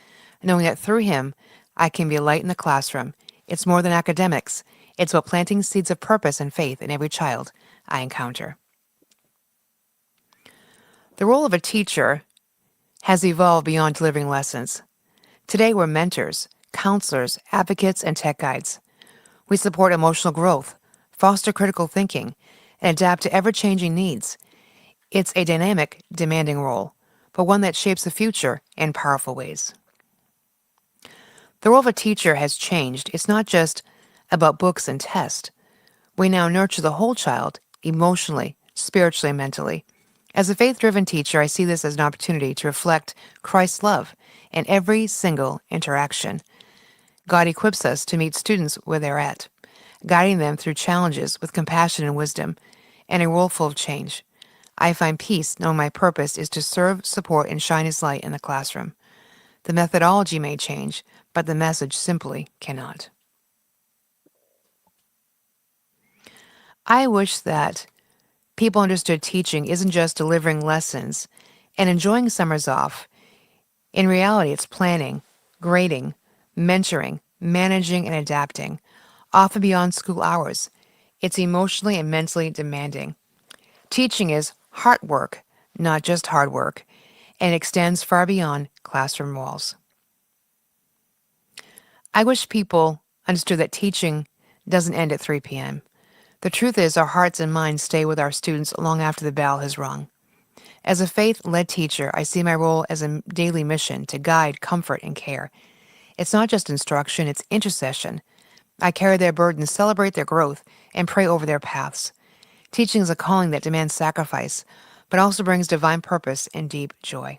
knowing that through Him I can be a light in the classroom. It's more than academics, it's about planting seeds of purpose and faith in every child I encounter. The role of a teacher has evolved beyond delivering lessons. Today, we're mentors, counselors, advocates, and tech guides. We support emotional growth, foster critical thinking, and adapt to ever changing needs. It's a dynamic, demanding role, but one that shapes the future in powerful ways. The role of a teacher has changed. It's not just about books and tests. We now nurture the whole child emotionally, spiritually, and mentally. As a faith driven teacher, I see this as an opportunity to reflect Christ's love in every single interaction. God equips us to meet students where they're at, guiding them through challenges with compassion and wisdom, and a world full of change. I find peace knowing my purpose is to serve, support, and shine His light in the classroom. The methodology may change, but the message simply cannot. I wish that people understood teaching isn't just delivering lessons and enjoying summers off. In reality, it's planning, grading, mentoring, managing, and adapting, often beyond school hours. It's emotionally and mentally demanding. Teaching is heart work, not just hard work, and extends far beyond classroom walls. I wish people understood that teaching doesn't end at 3 p.m. The truth is, our hearts and minds stay with our students long after the bell has rung. As a faith-led teacher, I see my role as a daily mission to guide, comfort, and care. It's not just instruction, it's intercession. I carry their burdens, celebrate their growth, and pray over their paths. Teaching is a calling that demands sacrifice, but also brings divine purpose and deep joy.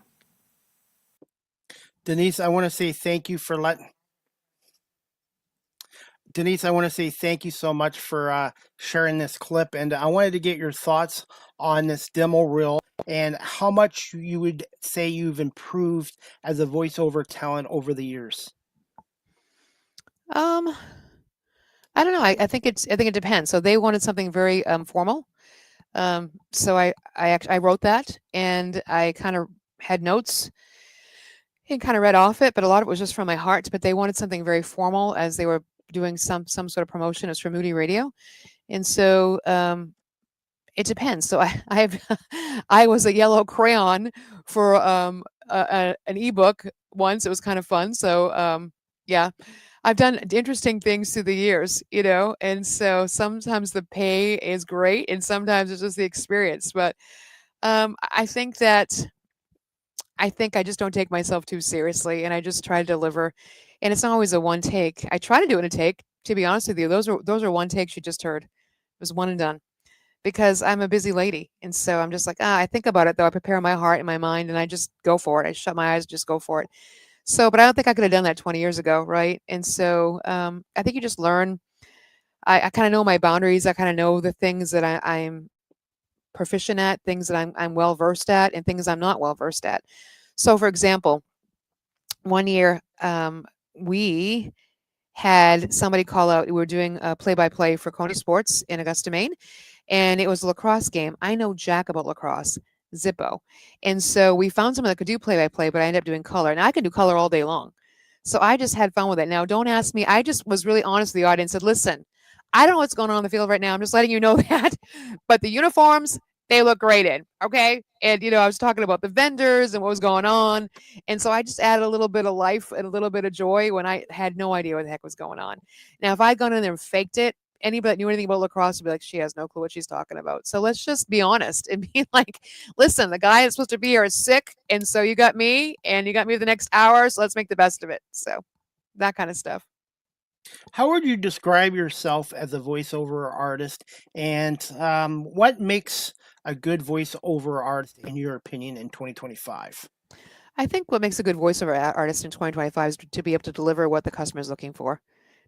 Denise, I want to say thank you for letting Denise, I want to say thank you so much for sharing this clip. And I wanted to get your thoughts on this demo reel and how much you would say you've improved as a voiceover talent over the years. Um, I don't know. I think it depends. So they wanted something very formal. So I wrote that and I kind of had notes and kind of read off it, but a lot of it was just from my heart. But they wanted something very formal as they were doing some sort of promotion. It was for Moody Radio, and so it depends. So I was a yellow crayon for an ebook once. It was kind of fun. So yeah, I've done interesting things through the years, and so sometimes the pay is great, and sometimes it's just the experience. But I think I just don't take myself too seriously, and I just try to deliver. And it's not always a one take. I try to do it in a take. To be honest with you, those are one takes you just heard. It was one and done because I'm a busy lady, and so I'm just like, I think about it though. I prepare my heart and my mind, and I just go for it. I shut my eyes, and just go for it. So, but I don't think I could have done that 20 years ago, right? And so I think you just learn. I kind of know my boundaries. I kind of know the things that I'm proficient at, things that I'm well versed at, and things I'm not well versed at. So, for example, one year we had somebody call out. We were doing a play-by-play for Kona Sports in Augusta, Maine, and it was a lacrosse game. I know jack about lacrosse, Zippo, and so we found someone that could do play-by-play, but I ended up doing color, and I can do color all day long. So I just had fun with it. Now, don't ask me. I just was really honest with the audience. Said, "Listen, I don't know what's going on in the field right now. I'm just letting you know that, but the uniforms." They look great in, okay? And I was talking about the vendors and what was going on. And so I just added a little bit of life and a little bit of joy when I had no idea what the heck was going on. Now, if I'd gone in there and faked it, anybody that knew anything about lacrosse would be like, she has no clue what she's talking about. So let's just be honest and be like, listen, the guy that's supposed to be here is sick. And so you got me and you got me the next hour. So let's make the best of it. So that kind of stuff. How would you describe yourself as a voiceover artist, and what makes a good voiceover artist, in your opinion, in 2025? I think what makes a good voiceover artist in 2025 is to be able to deliver what the customer is looking for,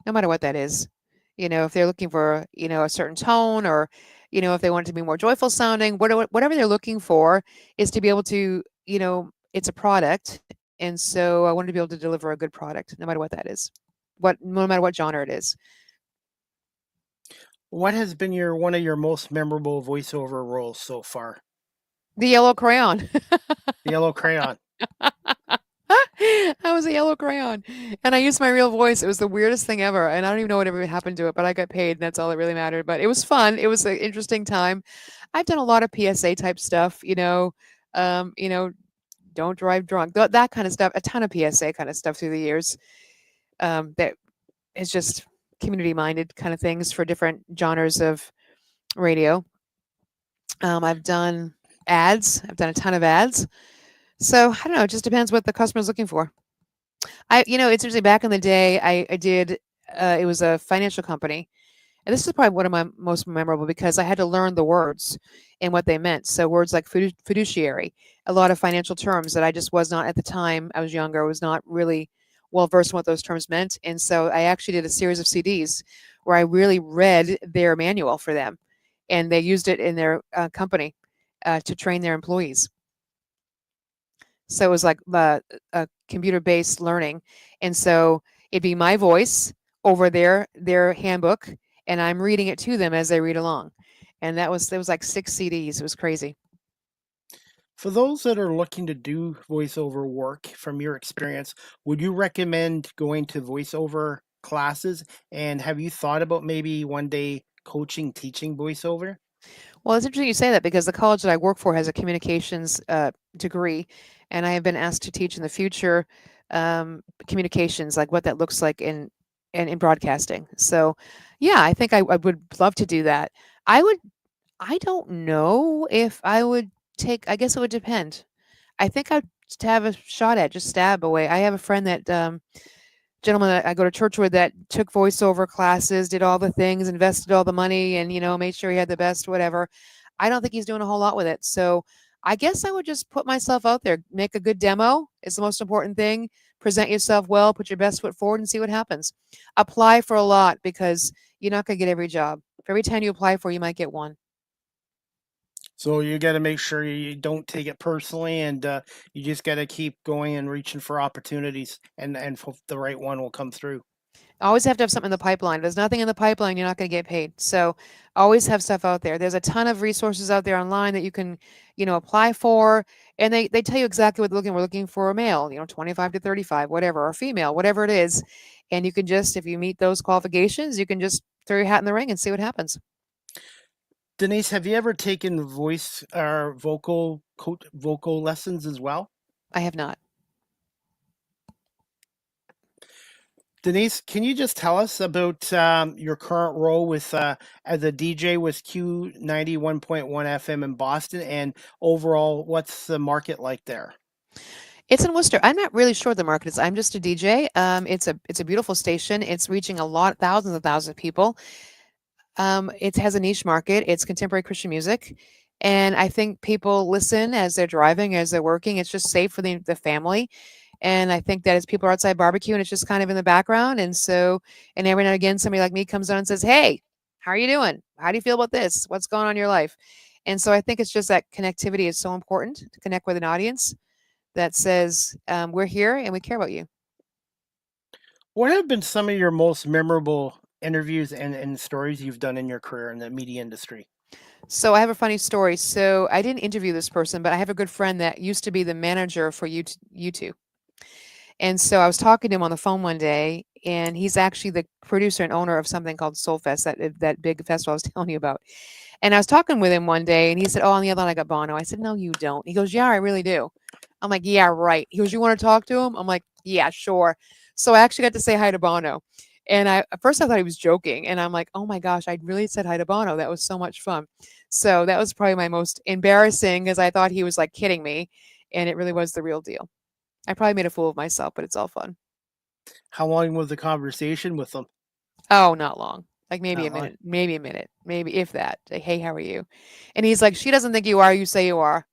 no matter what that is. If they're looking for, a certain tone or, if they want it to be more joyful sounding, whatever they're looking for is to be able to, it's a product. And so I want to be able to deliver a good product, no matter what that is, no matter what genre it is. What has been one of your most memorable voiceover roles so far? The yellow crayon. The yellow crayon. I was a yellow crayon and I used my real voice. It was the weirdest thing ever. And I don't even know what ever happened to it, but I got paid and that's all that really mattered. But it was fun. It was an interesting time. I've done a lot of PSA type stuff, don't drive drunk, that kind of stuff, a ton of PSA kind of stuff through the years. That is just community minded kind of things for different genres of radio. I've done ads. I've done a ton of ads. So I don't know. It just depends what the customer's looking for. It's usually back in the day. I did. It was a financial company, and this is probably one of my most memorable because I had to learn the words and what they meant. So words like fiduciary, a lot of financial terms that I just was not at the time. I was younger. I was not really well versed in what those terms meant, and so I actually did a series of CDs where I really read their manual for them, and they used it in their company to train their employees. So it was like a computer-based learning, and so it'd be my voice over their handbook, and I'm reading it to them as they read along. And there was like 6 CDs. It was crazy. For those that are looking to do voiceover work, from your experience, would you recommend going to voiceover classes? And have you thought about maybe one day teaching voiceover? Well, it's interesting you say that because the college that I work for has a communications degree, and I have been asked to teach in the future communications, like what that looks like in broadcasting. So, yeah, I think I would love to do that. I would. I don't know if I would take. I guess it would depend. I think I'd have a shot at just stab away. I have a friend that gentleman that I go to church with that took voiceover classes, did all the things, invested all the money, and made sure he had the best whatever. I don't think he's doing a whole lot with it. So I guess I would just put myself out there, make a good demo is the most important thing. present yourself well, put your best foot forward, and see what happens. Apply for a lot because you're not going to get every job. For every 10 you apply for, you might get one. So you got to make sure you don't take it personally, and you just got to keep going and reaching for opportunities, and hope the right one will come through. Always have to have something in the pipeline. If there's nothing in the pipeline, you're not going to get paid. So always have stuff out there. There's a ton of resources out there online that you can, apply for. And they tell you exactly what they're looking. We're looking for a male, 25 to 35, whatever, or female, whatever it is. And you can just, if you meet those qualifications, you can just throw your hat in the ring and see what happens. Denise, have you ever taken voice or vocal lessons as well? I have not. Denise, can you just tell us about your current role with as a DJ with Q91.1 FM in Boston, and overall, what's the market like there? It's in Worcester. I'm not really sure what the market is. I'm just a DJ. It's a beautiful station. It's reaching thousands and thousands of people. It has a niche market. It's contemporary Christian music. And I think people listen as they're driving, as they're working. It's just safe for the family. And I think that as people are outside barbecuing, it's just kind of in the background. And every now and again, somebody like me comes on and says, "Hey, how are you doing? How do you feel about this? What's going on in your life?" And so I think it's just that connectivity is so important to connect with an audience that says, "We're here and we care about you." What have been some of your most memorable interviews and stories you've done in your career in the media industry? So I have a funny story. So I didn't interview this person, but I have a good friend that used to be the manager for YouTube. And so I was talking to him on the phone one day, and he's actually the producer and owner of something called Soulfest, that big festival I was telling you about. And I was talking with him one day, and he said, "Oh, on the other line, I got Bono." I said, "No, you don't." He goes, "Yeah, I really do." I'm like, "Yeah, right." He goes, "You want to talk to him?" I'm like, "Yeah, sure." So I actually got to say hi to Bono. And at first I thought he was joking. And I'm like, "Oh my gosh, I really said hi to Bono. That was so much fun." So that was probably my most embarrassing, because I thought he was like kidding me. And it really was the real deal. I probably made a fool of myself, but it's all fun. How long was the conversation with them? Oh, not long. Like maybe Not a long. minute, maybe if that. Like, "Hey, how are you?" And he's like, "She doesn't think you are, you say you are."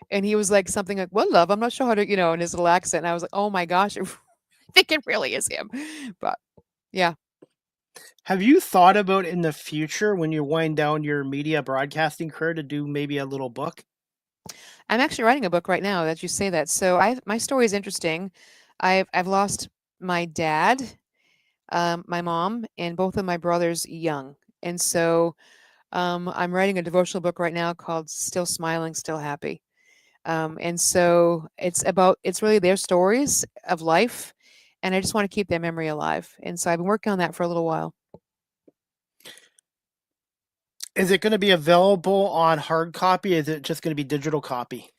And he was like something like, "Well, love, I'm not sure how to," in his little accent. And I was like, "Oh my gosh, I think it really is him." But yeah, Have you thought about in the future when you wind down your media broadcasting career to do maybe a little book? I'm actually writing a book right now that you say that. So my story is interesting. I've lost my dad, my mom, and both of my brothers young. And so I'm writing a devotional book right now called Still Smiling, Still Happy. And so it's really their stories of life. And I just want to keep their memory alive. And so I've been working on that for a little while. Is it going to be available on hard copy? Is it just going to be digital copy?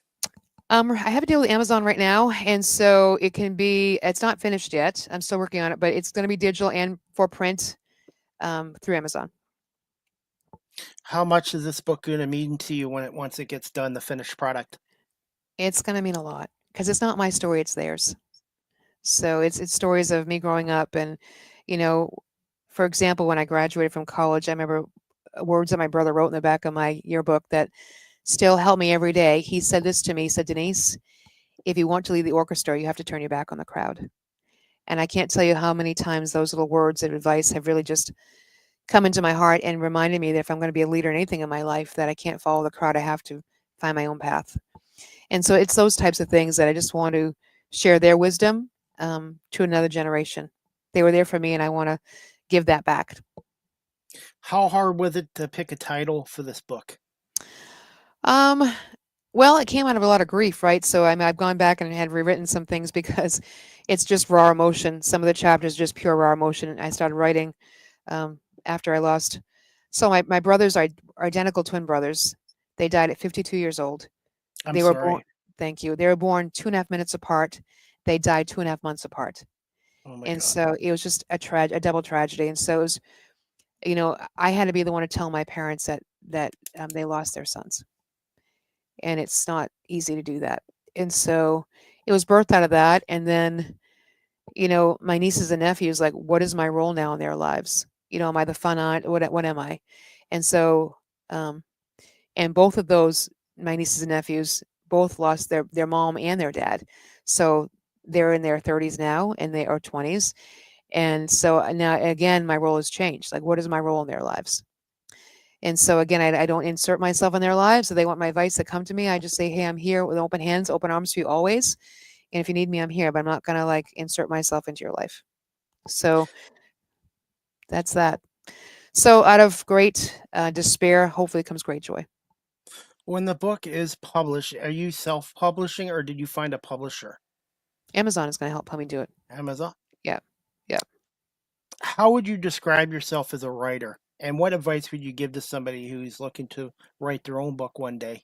I have a deal with Amazon right now, and so it's not finished yet. I'm still working on it, but it's going to be digital and for print through Amazon. How much is this book going to mean to you once it gets done, the finished product? It's going to mean a lot because it's not my story, it's theirs. So it's stories of me growing up, and you know, for example, when I graduated from college, I remember words that my brother wrote in the back of my yearbook that still help me every day. He said this to me. He said, "Denise, if you want to lead the orchestra, you have to turn your back on the crowd." And I can't tell you how many times those little words of advice have really just come into my heart and reminded me that if I'm going to be a leader in anything in my life, that I can't follow the crowd. I have to find my own path. And so it's those types of things that I just want to share their wisdom to another generation. They were there for me, and I want to give that back. How hard was it to pick a title for this book? Um, well, it came out of a lot of grief, right? So I've gone back and had rewritten some things because it's just raw emotion. Some of the chapters just pure raw emotion. And I started writing after I lost. So my brothers are identical twin brothers. They died at 52 years old. I'm They were born. sorry. Thank you. They were born 2.5 minutes apart. They died 2.5 months apart. Oh my And God. so it was just a double tragedy. And so it was, I had to be the one to tell my parents that they lost their sons, and it's not easy to do that. And so it was birthed out of that. And then, my nieces and nephews, like, what is my role now in their lives? Am I the fun aunt? What am I? And so, and both of those, my nieces and nephews, both lost their mom and their dad. So they're in their 30s now and they are 20s. And so now again, my role has changed. Like, what is my role in their lives? And so again, I don't insert myself in their lives. So they want my advice to come to me. I just say, hey, I'm here with open hands, open arms for you always. And if you need me, I'm here, but I'm not going to like insert myself into your life. So that's that. So out of great despair, hopefully comes great joy. When the book is published, are you self-publishing or did you find a publisher? Amazon is going to help me do it. Amazon? Yeah. Yeah. How would you describe yourself as a writer? And what advice would you give to somebody who's looking to write their own book one day?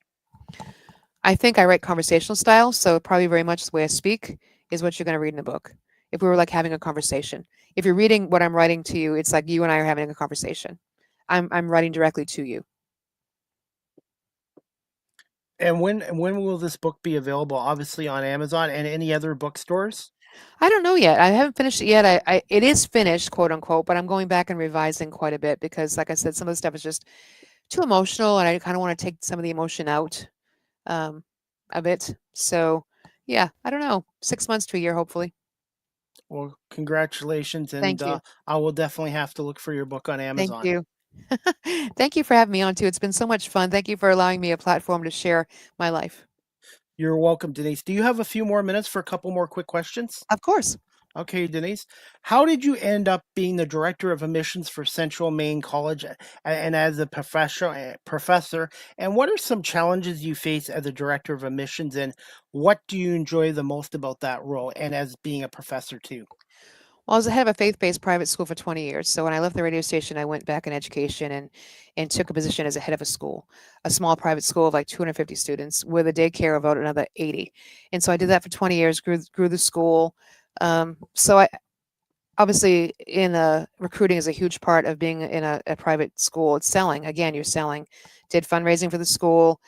I think I write conversational style. So probably very much the way I speak is what you're going to read in a book. If we were like having a conversation, if you're reading what I'm writing to you, it's like you and I are having a conversation. I'm writing directly to you. And when will this book be available? Obviously on Amazon and any other bookstores? I don't know yet. I haven't finished it yet. It is finished, quote unquote, but I'm going back and revising quite a bit because, like I said, some of the stuff is just too emotional, and I kind of want to take some of the emotion out of it. So, yeah, I don't know. 6 months to a year, hopefully. Well, congratulations, and Thank you. I will definitely have to look for your book on Thank Amazon. you. Thank you for having me on too. It's been so much fun. Thank you for allowing me a platform to share my life. You're welcome, Denise. Do you have a few more minutes for a couple more quick questions? Of course. Okay, Denise. How did you end up being the director of admissions for Central Maine College and as a professor? And what are some challenges you face as a director of admissions? And what do you enjoy the most about that role and as being a professor too? Well, I was the head of a faith-based private school for 20 years. So when I left the radio station, I went back in education and took a position as a head of a school, a small private school of like 250 students with a daycare of about another 80. And so I did that for 20 years, grew the school. So I obviously in recruiting is a huge part of being in a private school. It's selling. Again, you're selling. Did fundraising for the school.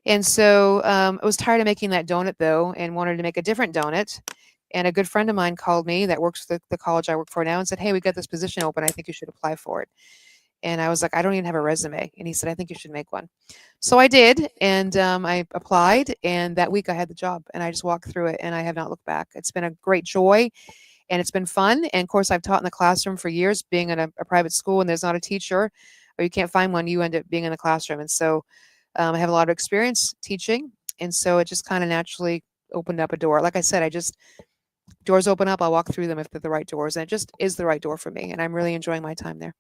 And so I was tired of making that donut though and wanted to make a different donut. And a good friend of mine called me that works for the college I work for now and said, hey, we got this position open. I think you should apply for it. And I was like, I don't even have a resume. And he said, I think you should make one. So I did. And I applied. And that week I had the job and I just walked through it and I have not looked back. It's been a great joy and it's been fun. And of course, I've taught in the classroom for years, being in a private school and there's not a teacher or you can't find one, you end up being in the classroom. And so I have a lot of experience teaching. And so it just kind of naturally opened up a door. Like I said, doors open up, I'll walk through them if they're the right doors. And it just is the right door for me. And I'm really enjoying my time there.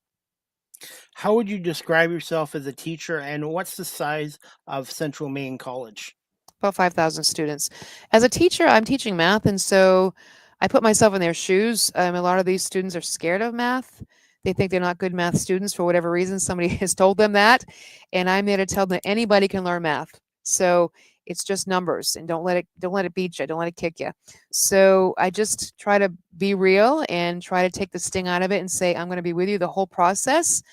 How would you describe yourself as a teacher and what's the size of Central Maine College? About 5,000 students. As a teacher, I'm teaching math. And so I put myself in their shoes. A lot of these students are scared of math. They think they're not good math students for whatever reason. Somebody has told them that. And I'm there to tell them that anybody can learn math. So it's just numbers and don't let it beat you. Don't let it kick you. So I just try to be real and try to take the sting out of it and say, I'm going to be with you the whole process.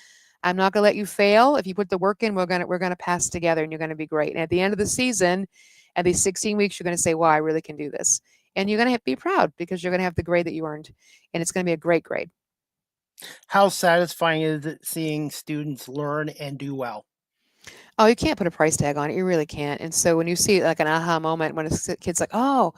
I'm not going to let you fail. If you put the work in, we're going to pass together and you're going to be great. And at the end of the season, at these 16 weeks, you're going to say, wow, I really can do this. And you're going to be proud because you're going to have the grade that you earned. And it's going to be a great grade. How satisfying is it seeing students learn and do well? Oh, you can't put a price tag on it. You really can't. And so when you see like an aha moment when a kid's like, oh,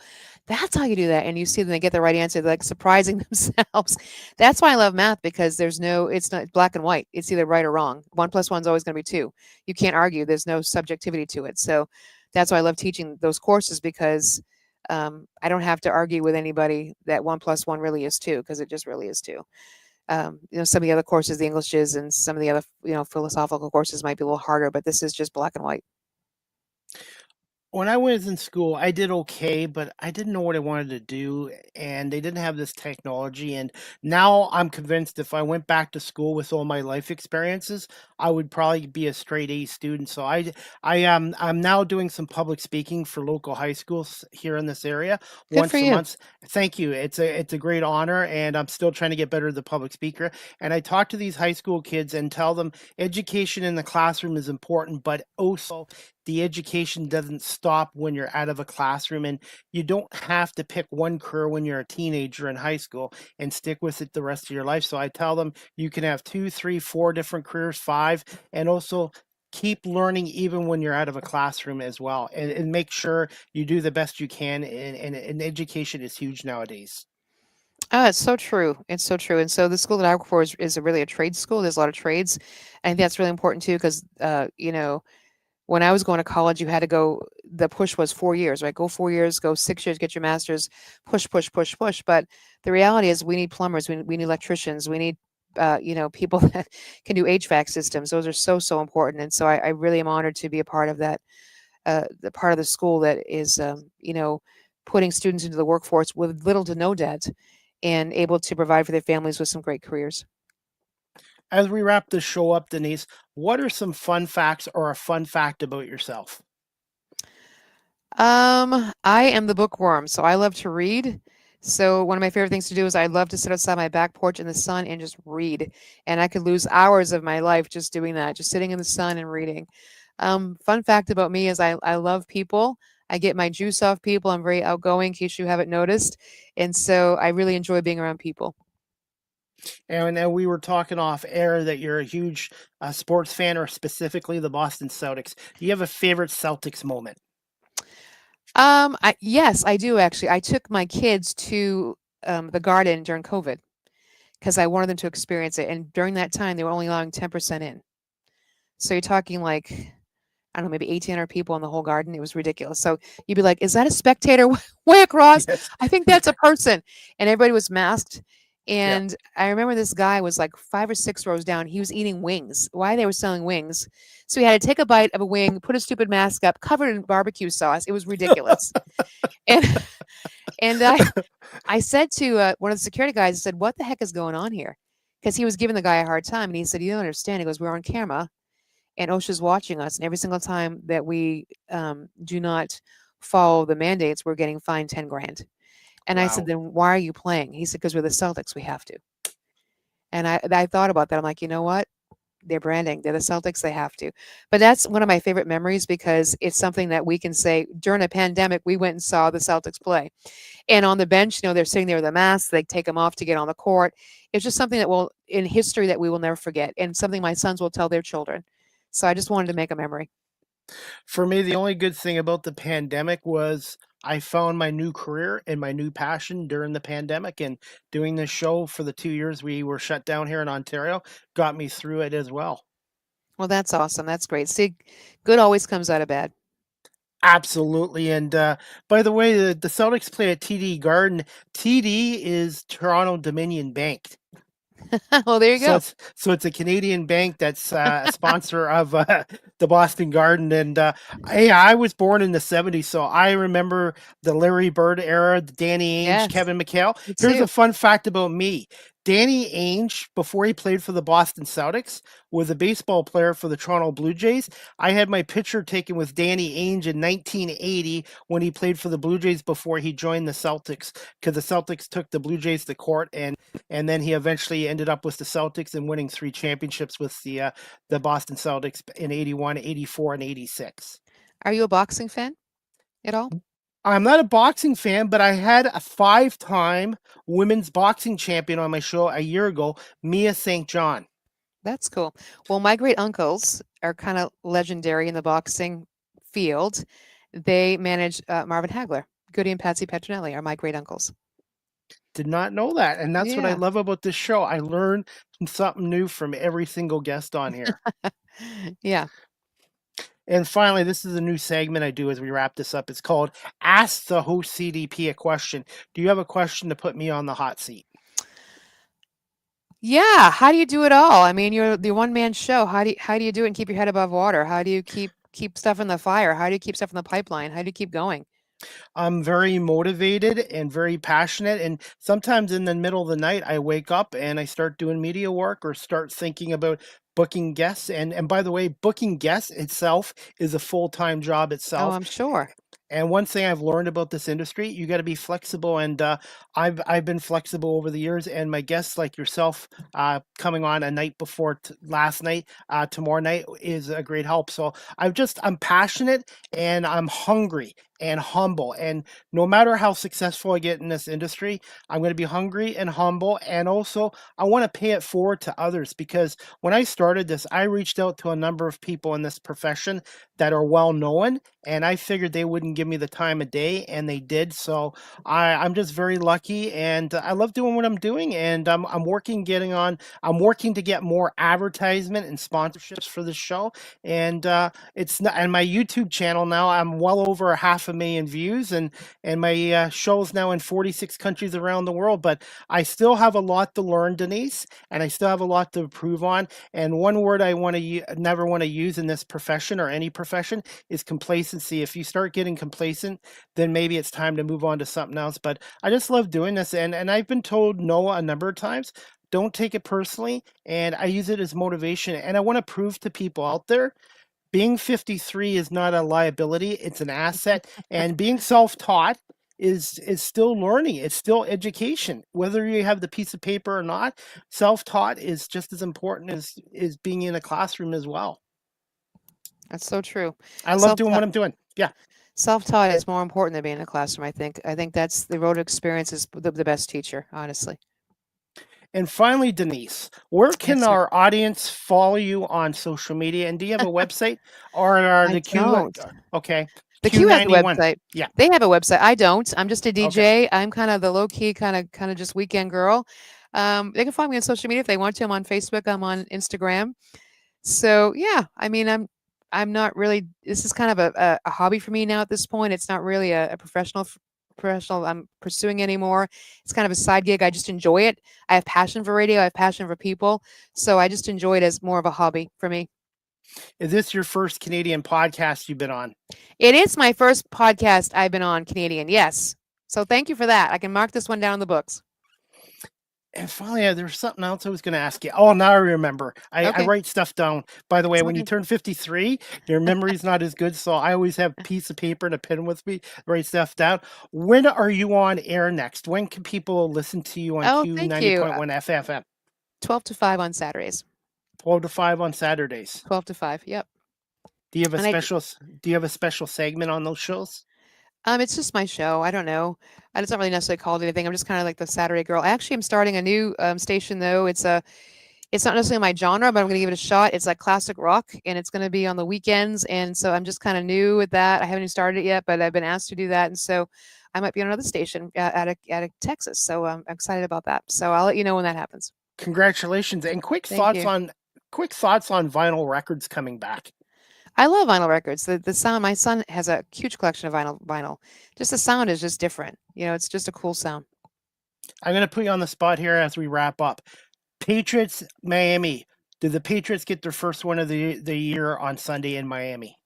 that's how you do that. And you see them, they get the right answer, they're like surprising themselves. That's why I love math because it's not black and white. It's either right or wrong. 1 + 1 is always going to be 2. You can't argue. There's no subjectivity to it. So that's why I love teaching those courses because I don't have to argue with anybody that 1 + 1 really is 2 because it just really is 2. Some of the other courses, the Englishes and some of the other, philosophical courses might be a little harder, but this is just black and white. When I was in school, I did okay, but I didn't know what I wanted to do, and they didn't have this technology. And now I'm convinced if I went back to school with all my life experiences, I would probably be a straight A student. So I'm now doing some public speaking for local high schools here in this area Good once for a you. month. Thank you. It's a great honor, and I'm still trying to get better as a public speaker. And I talk to these high school kids and tell them education in the classroom is important, but also the education doesn't stop when you're out of a classroom, and you don't have to pick one career when you're a teenager in high school and stick with it the rest of your life. So I tell them you can have 2, 3, 4 different careers, 5, and also keep learning even when you're out of a classroom as well, and make sure you do the best you can. And education is huge nowadays. It's so true. It's so true. And so the school that I work for is really a trade school. There's a lot of trades. I think that's really important too, because when I was going to college, you had to go. The push was 4 years, right? Go 4 years, go 6 years, get your master's. Push, push, push, push. But the reality is, we need plumbers, we need electricians, we need people that can do HVAC systems. Those are so important. And so I really am honored to be a part of that. The part of the school that is putting students into the workforce with little to no debt and able to provide for their families with some great careers. As we wrap this show up, Denise, what are some fun facts or a fun fact about yourself? I am the bookworm, so I love to read. So one of my favorite things to do is I love to sit outside my back porch in the sun and just read. And I could lose hours of my life just doing that, just sitting in the sun and reading. Fun fact about me is I love people. I get my juice off people. I'm very outgoing, in case you haven't noticed. And so I really enjoy being around people. And we were talking off air that you're a huge sports fan, or specifically the Boston Celtics. Do you have a favorite Celtics moment? Yes, I do actually. I took my kids to the Garden during COVID because I wanted them to experience it. And during that time, they were only allowing 10% in. So you're talking like, I don't know, maybe 1,800 people in the whole garden. It was ridiculous. So you'd be like, is that a spectator way across? Yes. I think that's a person. And everybody was masked. Yeah. And I remember this guy was like 5 or 6 rows down. He was eating wings. Why they were selling wings? So he had to take a bite of a wing, put a stupid mask up, covered in barbecue sauce. It was ridiculous. And and I said to one of the security guys, I said, "What the heck is going on here?" Because he was giving the guy a hard time, and he said, "You don't understand." He goes, "We're on camera, and OSHA's watching us, and every single time that we do not follow the mandates, we're getting fined 10 grand." And I said, Wow. "Then why are you playing?" He said, "Because we're the Celtics, we have to." And I thought about that. I'm like, you know what? They're branding. They're the Celtics. They have to. But that's one of my favorite memories because it's something that we can say during a pandemic, we went and saw the Celtics play. And on the bench, they're sitting there with a mask. They take them off to get on the court. It's just something that will, in history, that we will never forget, and something my sons will tell their children. So I just wanted to make a memory. For me, the only good thing about the pandemic was I found my new career and my new passion during the pandemic, and doing this show for the 2 years we were shut down here in Ontario got me through it as well. Well, that's awesome. That's great. See, good always comes out of bad. Absolutely. And by the way, the Celtics play at TD Garden. TD is Toronto Dominion Bank. Well, there you So go. it's a Canadian bank that's a sponsor of the Boston Garden. And I was born in the '70s, so I remember the Larry Bird era, the Danny Ainge, Yes, Kevin McHale. me Here's too. a fun fact about me. Danny Ainge, before he played for the Boston Celtics, was a baseball player for the Toronto Blue Jays. I had my picture taken with Danny Ainge in 1980 when he played for the Blue Jays before he joined the Celtics, because the Celtics took the Blue Jays to court, and then he eventually ended up with the Celtics and winning 3 championships with the Boston Celtics in '81, '84, and '86. Are you a boxing fan at all? I'm not a boxing fan, but I had a 5-time women's boxing champion on my show a year ago, Mia St. John. That's cool. Well, my great uncles are kind of legendary in the boxing field. They manage Marvin Hagler. Goody and Patsy Petronelli are my great uncles. Did not know that. And that's what I Yeah. love about this show. I learn something new from every single guest on here. Yeah. And finally, this is a new segment I do as we wrap this up. It's called Ask the Host CDP a Question. Do you have a question to put me on the hot seat? Yeah. How do you do it all? I mean, you're the one-man show. How do you do it and keep your head above water? How do you keep stuff in the fire? How do you keep stuff in the pipeline? How do you keep going? I'm very motivated and very passionate. And sometimes in the middle of the night, I wake up and I start doing media work or start thinking about booking guests. And by the way, booking guests itself is a full-time job Oh, itself. I'm sure. And one thing I've learned about this industry, you got to be flexible. And I've been flexible over the years. And my guests like yourself coming on a night before last night, tomorrow night is a great help. So I'm passionate and I'm hungry. and humble. And no matter how successful I get in this industry, I'm going to be hungry and humble. And also, I want to pay it forward to others, because when I started this, I reached out to a number of people in this profession that are well known, and I figured they wouldn't give me the time of day, and they did. So I'm just very lucky, and I love doing what I'm doing, and I'm working to get more advertisement and sponsorships for the show, and it's not, and my YouTube channel now, I'm well over 500,000 views, and my show's now in 46 countries around the world. But I still have a lot to learn, Denise, and I still have a lot to improve on. And one word I never want to use in this profession or any profession is complacency. If you start getting complacent, then maybe it's time to move on to something else. But I just love doing this, and I've been told no a number of times. Don't take it personally, and I use it as motivation. And I want to prove to people out there, being 53 is not a liability, it's an asset. And being self-taught is still learning, it's still education. Whether you have the piece of paper or not, self-taught is just as important as being in a classroom as well. That's so true. I love doing what I'm doing. Yeah. Self-taught is more important than being in a classroom, I think. I think that's the road experience is the best teacher, honestly. And finally, Denise, where can Yes, sir. our audience follow you on social media? And do you have a website, or are I the Q? don't. Okay, The Q has a Q91. website. Yeah. They have a website. I don't. I'm just a Okay. DJ. I'm kind of the low-key, kind of just weekend girl. They can find me on social media if they want to. I'm on Facebook. I'm on Instagram. So yeah, I mean, I'm not really. This is kind of a hobby for me now at this point. It's not really a professional I'm pursuing anymore. It's kind of a side gig. I just enjoy it. I have passion for radio. I have passion for people. So I just enjoy it as more of a hobby for me. Is this your first Canadian podcast you've been on? It is my first podcast I've been on, Canadian. Yes. So thank you for that. I can mark this one down in the books. And finally, there was something else I was going to ask you. Oh, now I remember. I Okay. write stuff down. By the way, It's when you okay. turn 53, your memory's not as good. So I always have a piece of paper and a pen with me, write stuff down. When are you on air next? When can people listen to you on Oh, thank you. Q90.1 FFM? 12 to 5 on Saturdays. 12 to 5 on Saturdays. 12 to 5. Yep. Do you have a And I special segment on those shows? It's just my show. I don't know. It's not really necessarily called anything. I'm just kind of like the Saturday girl. I actually am starting a new station though. It's not necessarily my genre, but I'm going to give it a shot. It's like classic rock, and it's going to be on the weekends. And so I'm just kind of new with that. I haven't even started it yet, but I've been asked to do that, and so I might be on another station out of Texas. So I'm excited about that. So I'll let you know when that happens. Congratulations, and quick Thank thoughts you. on vinyl records coming back. I love vinyl records. The sound. My son has a huge collection of vinyl. Just the sound is just different. It's just a cool sound. I'm going to put you on the spot here as we wrap up. Patriots, Miami. Did the Patriots get their first win of the year on Sunday in Miami?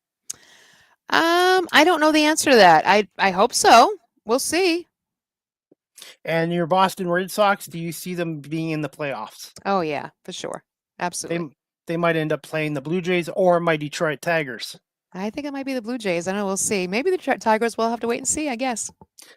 I don't know the answer to that. I hope so. We'll see. And your Boston Red Sox, do you see them being in the playoffs? Oh yeah, for sure. Absolutely. They might end up playing the Blue Jays or my Detroit Tigers. I think it might be the Blue Jays. I don't know. We'll see. Maybe the Tigers. We'll have to wait and see, I guess.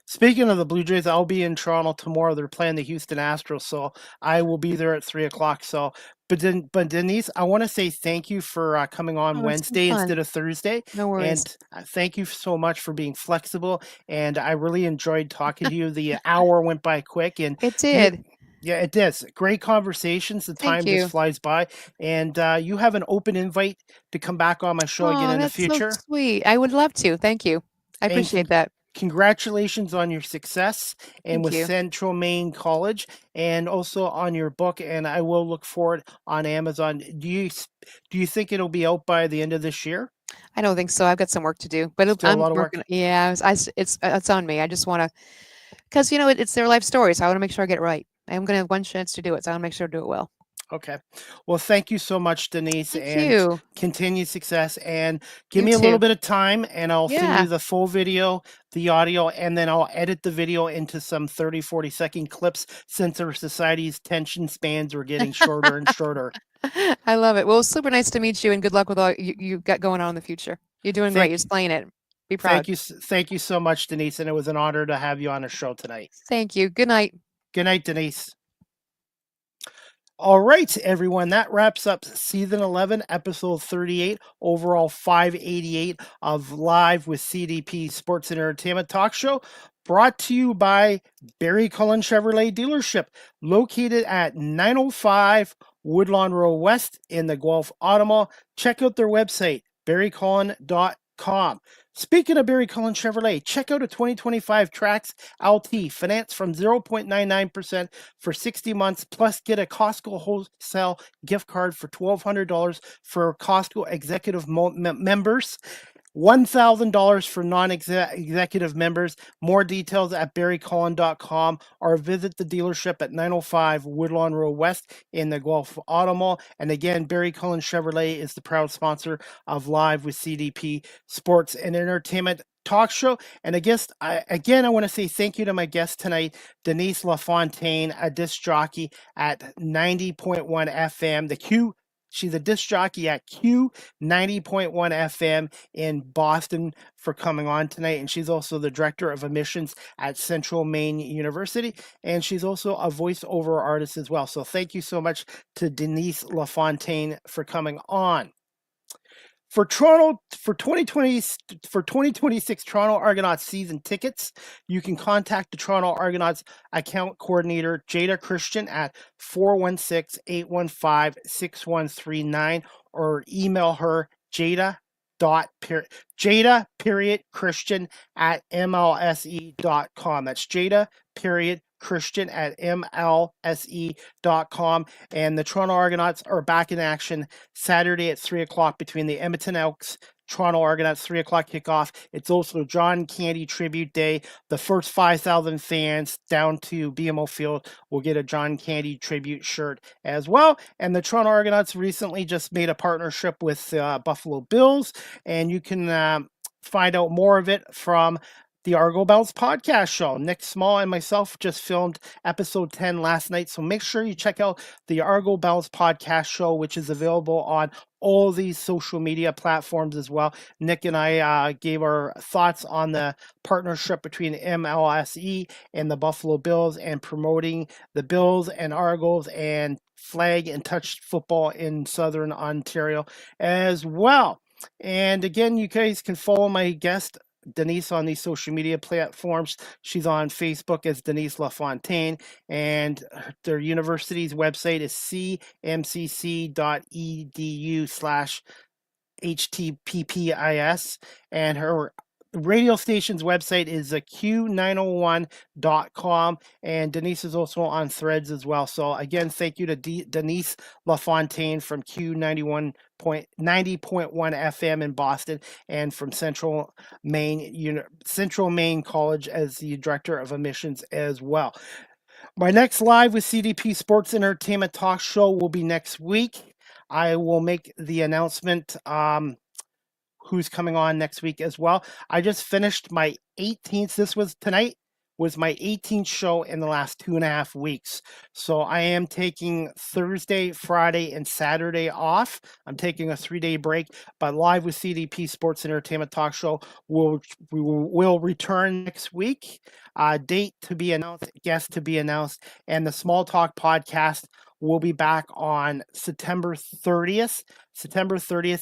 Speaking of the Blue Jays, I'll be in Toronto tomorrow. They're playing the Houston Astros, so I will be there at 3:00. So, but Denise, I want to say thank you for coming on Wednesday instead of Thursday. No worries. And thank you so much for being flexible. And I really enjoyed talking to you. The hour went by quick, and it did. Yeah, it does. Great conversations. The time just flies by. And you have an open invite to come back on my show again in the future. That's so sweet. I would love to. Thank you. I appreciate that. Congratulations on your success and Thank you. Central Maine College, and also on your book. And I will look for it on Amazon. Do you think it'll be out by the end of this year? I don't think so. I've got some work to do, but Still I'm a lot of work. working. Yeah, it's on me. I just want to, because it's their life story, so I want to make sure I get it right. I'm going to have one chance to do it, so I want to make sure I do it well. Okay. Well, thank you so much, Denise, Thank you. continued success. And give You me a little too. bit of time, and I'll send Yeah. you the full video, the audio, and then I'll edit the video into some 30, 40-second clips, since our society's attention spans are getting shorter and shorter. I love it. Well, it's super nice to meet you, and good luck with all you got going on in the future. You're doing great. You're slaying it. Be proud. Thank you so much, Denise, and it was an honor to have you on the show tonight. Thank you. Good night. Good night, Denise. All right, everyone, that wraps up season 11, episode 38, overall 588 of Live with CDP Sports and Entertainment Talk Show, brought to you by Barry Cullen Chevrolet Dealership, located at 905 Woodlawn Road West in the Guelph Auto Mall. Check out their website, barrycullen.com. Speaking of Barry Cullen Chevrolet, check out a 2025 Trax LT, finance from 0.99% for 60 months, plus get a Costco wholesale gift card for $1,200 for Costco executive members. $1,000 for non-executive members. More details at barrycullen.com or visit the dealership at 905 Woodlawn Road West in the Guelph Auto Mall. And again, Barry Cullen Chevrolet is the proud sponsor of Live with CDP Sports and Entertainment Talk Show. And I want to say thank you to my guest tonight, Denise Lafountain, a disc jockey at 90.1 FM. She's a disc jockey at Q 90.1 FM in Boston for coming on tonight. And she's also the director of admissions at Central Maine University. And she's also a voiceover artist as well. So thank you so much to Denise Lafountain for coming on. For 2026 Toronto Argonauts season tickets, you can contact the Toronto Argonauts account coordinator Jada Christian at 416-815-6139 or email her Jada.Christian at mlse.com. That's Jada.Christian at mlse.com. And the Toronto Argonauts are back in action Saturday at 3 o'clock between the Edmonton Elks, Toronto Argonauts, 3 o'clock kickoff. It's also John Candy Tribute Day. The first 5,000 fans down to BMO Field will get a John Candy Tribute shirt as well. And the Toronto Argonauts recently just made a partnership with Buffalo Bills, and you can find out more of it from the Argo Bells podcast show. Nick Small and myself just filmed episode 10 last night, so make sure you check out the Argo Bells podcast show, which is available on all these social media platforms as well. Nick and I gave our thoughts on the partnership between MLSE and the Buffalo Bills and promoting the Bills and Argos and flag and touch football in Southern Ontario as well. And again, you guys can follow my guest Denise on these social media platforms. She's on Facebook as Denise Lafountain, and their university's website is cmcc.edu/HTTPS, and her radio station's website is q901.com, and Denise is also on Threads as well. So again, thank you to Denise Lafountain from Q90.1 FM in Boston, and from Central Maine College as the director of admissions as well. My next Live with CDP Sports Entertainment Talk Show will be next week. I will make the announcement who's coming on next week as well. I just finished my 18th. Tonight was my 18th show in the last 2.5 weeks. So I am taking Thursday, Friday, and Saturday off. I'm taking a 3-day break, but Live with CDP Sports Entertainment Talk Show will return next week. Date to be announced, guest to be announced, and the Small Talk podcast will be back on September 30th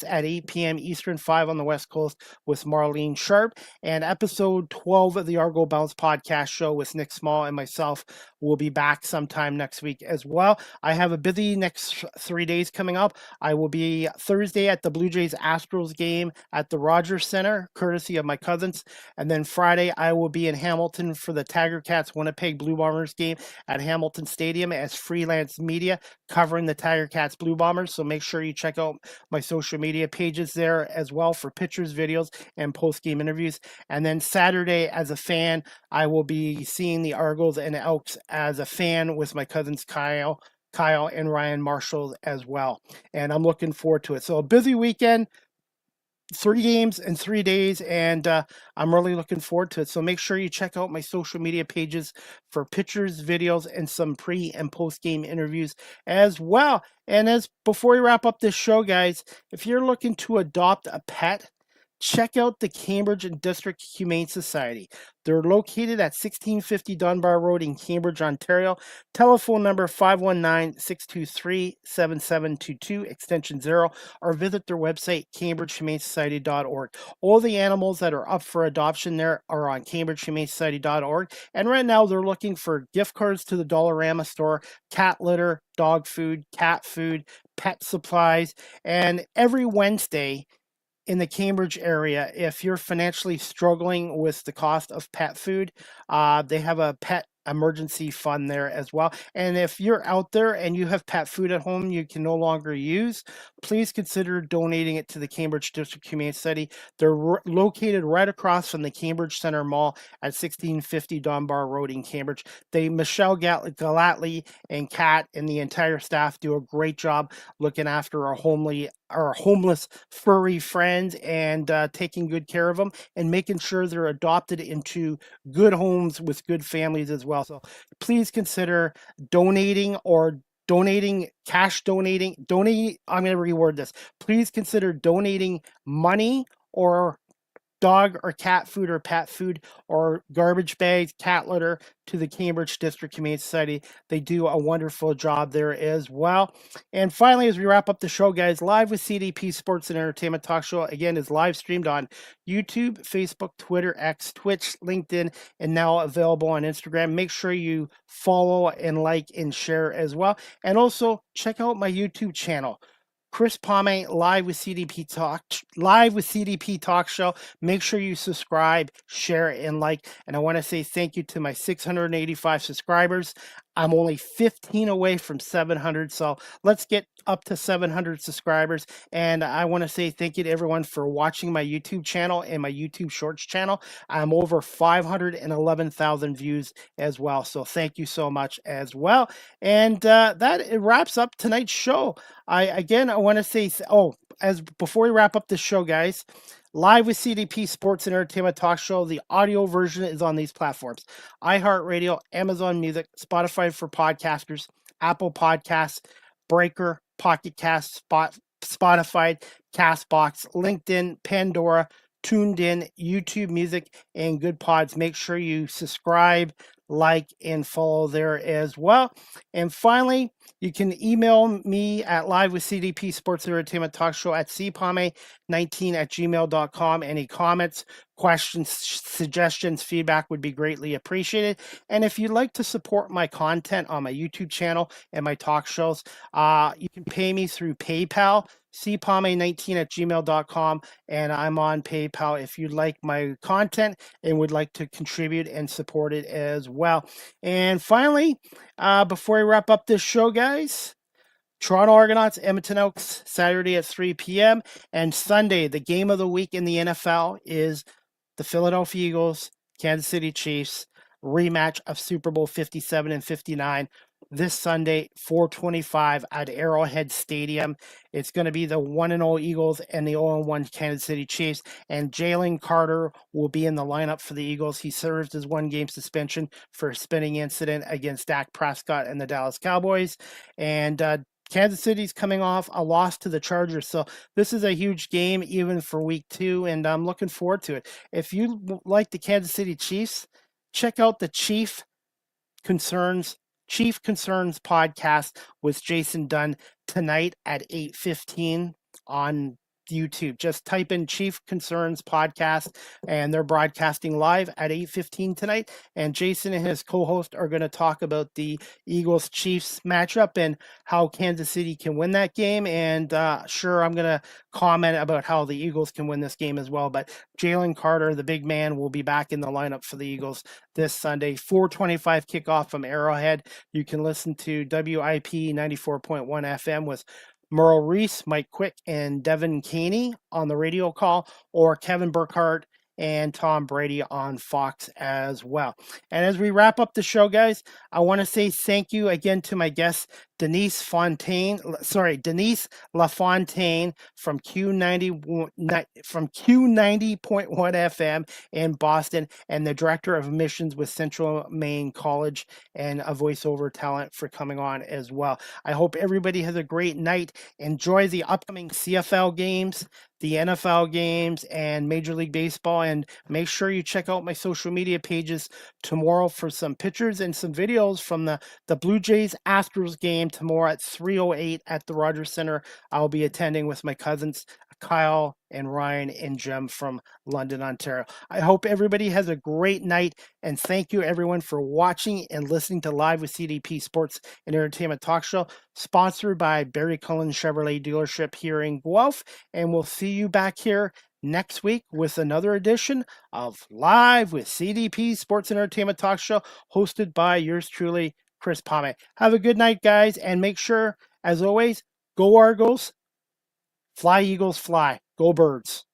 at 8 p.m. Eastern, 5 on the West Coast with Marlene Sharp. And episode 12 of the Argo Bells podcast show with Nick Small and myself will be back sometime next week as well. I have a busy next 3 days coming up. I will be Thursday at the Blue Jays Astros game at the Rogers Center, courtesy of my cousins. And then Friday, I will be in Hamilton for the Tiger Cats Winnipeg Blue Bombers game at Hamilton Stadium as freelance media covering the Tiger Cats Blue Bombers. So make sure you check out my social media pages there as well for pictures, videos, and post-game interviews. And then Saturday, as a fan, I will be seeing the Argos and Elks as a fan with my cousins Kyle and Ryan Marshall as well. And I'm looking forward to it. So a busy weekend, 3 games in 3 days, and I'm really looking forward to it. So make sure you check out my social media pages for pictures, videos, and some pre and post game interviews as well. And before we wrap up this show, guys, if you're looking to adopt a pet, check out the Cambridge and District Humane Society. They're located at 1650 Dunbar Road in Cambridge, Ontario. Telephone number 519-623-7722, extension 0, or visit their website, cambridgehumanesociety.org. All the animals that are up for adoption there are on cambridgehumanesociety.org. And right now they're looking for gift cards to the Dollarama store, cat litter, dog food, cat food, pet supplies. And every Wednesday, in the Cambridge area, if you're financially struggling with the cost of pet food, they have a pet emergency fund there as well. And if you're out there and you have pet food at home you can no longer use, please consider donating it to the Cambridge District Humane Society. They're located right across from the Cambridge Center Mall at 1650 Dunbar Road in Cambridge. Michelle Galatly and Kat and the entire staff do a great job looking after our homeless furry friends and taking good care of them and making sure they're adopted into good homes with good families as well. So please consider donating or donating, cash donating, donate. I'm going to reword this. Please consider donating money or dog or cat food or pet food or garbage bags, cat litter to the Cambridge District Humane Society. They do a wonderful job there as well. And finally, as we wrap up the show, guys, Live with CDP Sports and Entertainment Talk Show, again, is live streamed on YouTube, Facebook, Twitter, X, Twitch, LinkedIn, and now available on Instagram. Make sure you follow and like and share as well. And also check out my YouTube channel. Chris Palme, live with CDP Talk Show. Make sure you subscribe, share, and like. And I want to say thank you to my 685 subscribers. I'm only 15 away from 700, so let's get up to 700 subscribers. And I want to say thank you to everyone for watching my YouTube channel and my YouTube Shorts channel. I'm over 511,000 views as well, so thank you so much as well. And that wraps up tonight's show. I want to say, before we wrap up the show, guys, Live with CDP Sports and Entertainment Talk Show. The audio version is on these platforms: iHeartRadio, Amazon Music, Spotify for podcasters, Apple Podcasts, Breaker, Pocket Cast, Spotify, Castbox, LinkedIn, Pandora, Tuned In, YouTube Music, and Good Pods. Make sure you subscribe, like, and follow there as well. And finally, you can email me at live with CDP Sports and Entertainment Talk Show at cpalme19@gmail.com. Any comments, questions, suggestions, feedback would be greatly appreciated. And if you'd like to support my content on my YouTube channel and my talk shows, you can pay me through PayPal, cpalme19@gmail.com, and I'm on PayPal if you'd like my content and would like to contribute and support it as well. And finally, before I wrap up this show, guys, Toronto Argonauts, Edmonton Elks, Saturday at 3 p.m. And Sunday, the game of the week in the NFL is the Philadelphia Eagles, Kansas City Chiefs, rematch of Super Bowl 57 and 59 this Sunday, 4:25 at Arrowhead Stadium. It's going to be the 1-0 Eagles and the 0-1 Kansas City Chiefs. And Jalen Carter will be in the lineup for the Eagles. He served his 1-game suspension for a spinning incident against Dak Prescott and the Dallas Cowboys. And Kansas City's coming off a loss to the Chargers. So this is a huge game even for week 2, and I'm looking forward to it. If you like the Kansas City Chiefs, check out the Chief Concerns podcast with Jason Dunn tonight at 8:15 on YouTube. Just type in Chief Concerns podcast, and they're broadcasting live at 8:15 tonight. And Jason and his co-host are going to talk about the Eagles-Chiefs matchup and how Kansas City can win that game. And sure, I'm going to comment about how the Eagles can win this game as well. But Jalen Carter, the big man, will be back in the lineup for the Eagles this Sunday. 4:25 kickoff from Arrowhead. You can listen to WIP 94.1 FM with Merle Reese, Mike Quick, and Devin Caney on the radio call, or Kevin Burkhardt and Tom Brady on Fox as well. And as we wrap up the show, guys, I want to say thank you again to my guests, Denise Lafountain from Q90.1 FM in Boston, and the director of admissions with Central Maine College, and a voiceover talent for coming on as well. I hope everybody has a great night. Enjoy the upcoming CFL games, the NFL games, and Major League Baseball, and make sure you check out my social media pages tomorrow for some pictures and some videos from the Blue Jays Astros game tomorrow at 3:08 at the Rogers Center. I'll be attending with my cousins Kyle and Ryan and Jim from London, Ontario. I hope everybody has a great night, and thank you everyone for watching and listening to Live with CDP Sports and Entertainment Talk Show, sponsored by Barry Cullen Chevrolet Dealership here in Guelph. And we'll see you back here next week with another edition of Live with CDP Sports and Entertainment Talk Show, hosted by yours truly, Chris Palme. Have a good night, guys, and make sure, as always, go Argos, fly Eagles, fly, go Birds.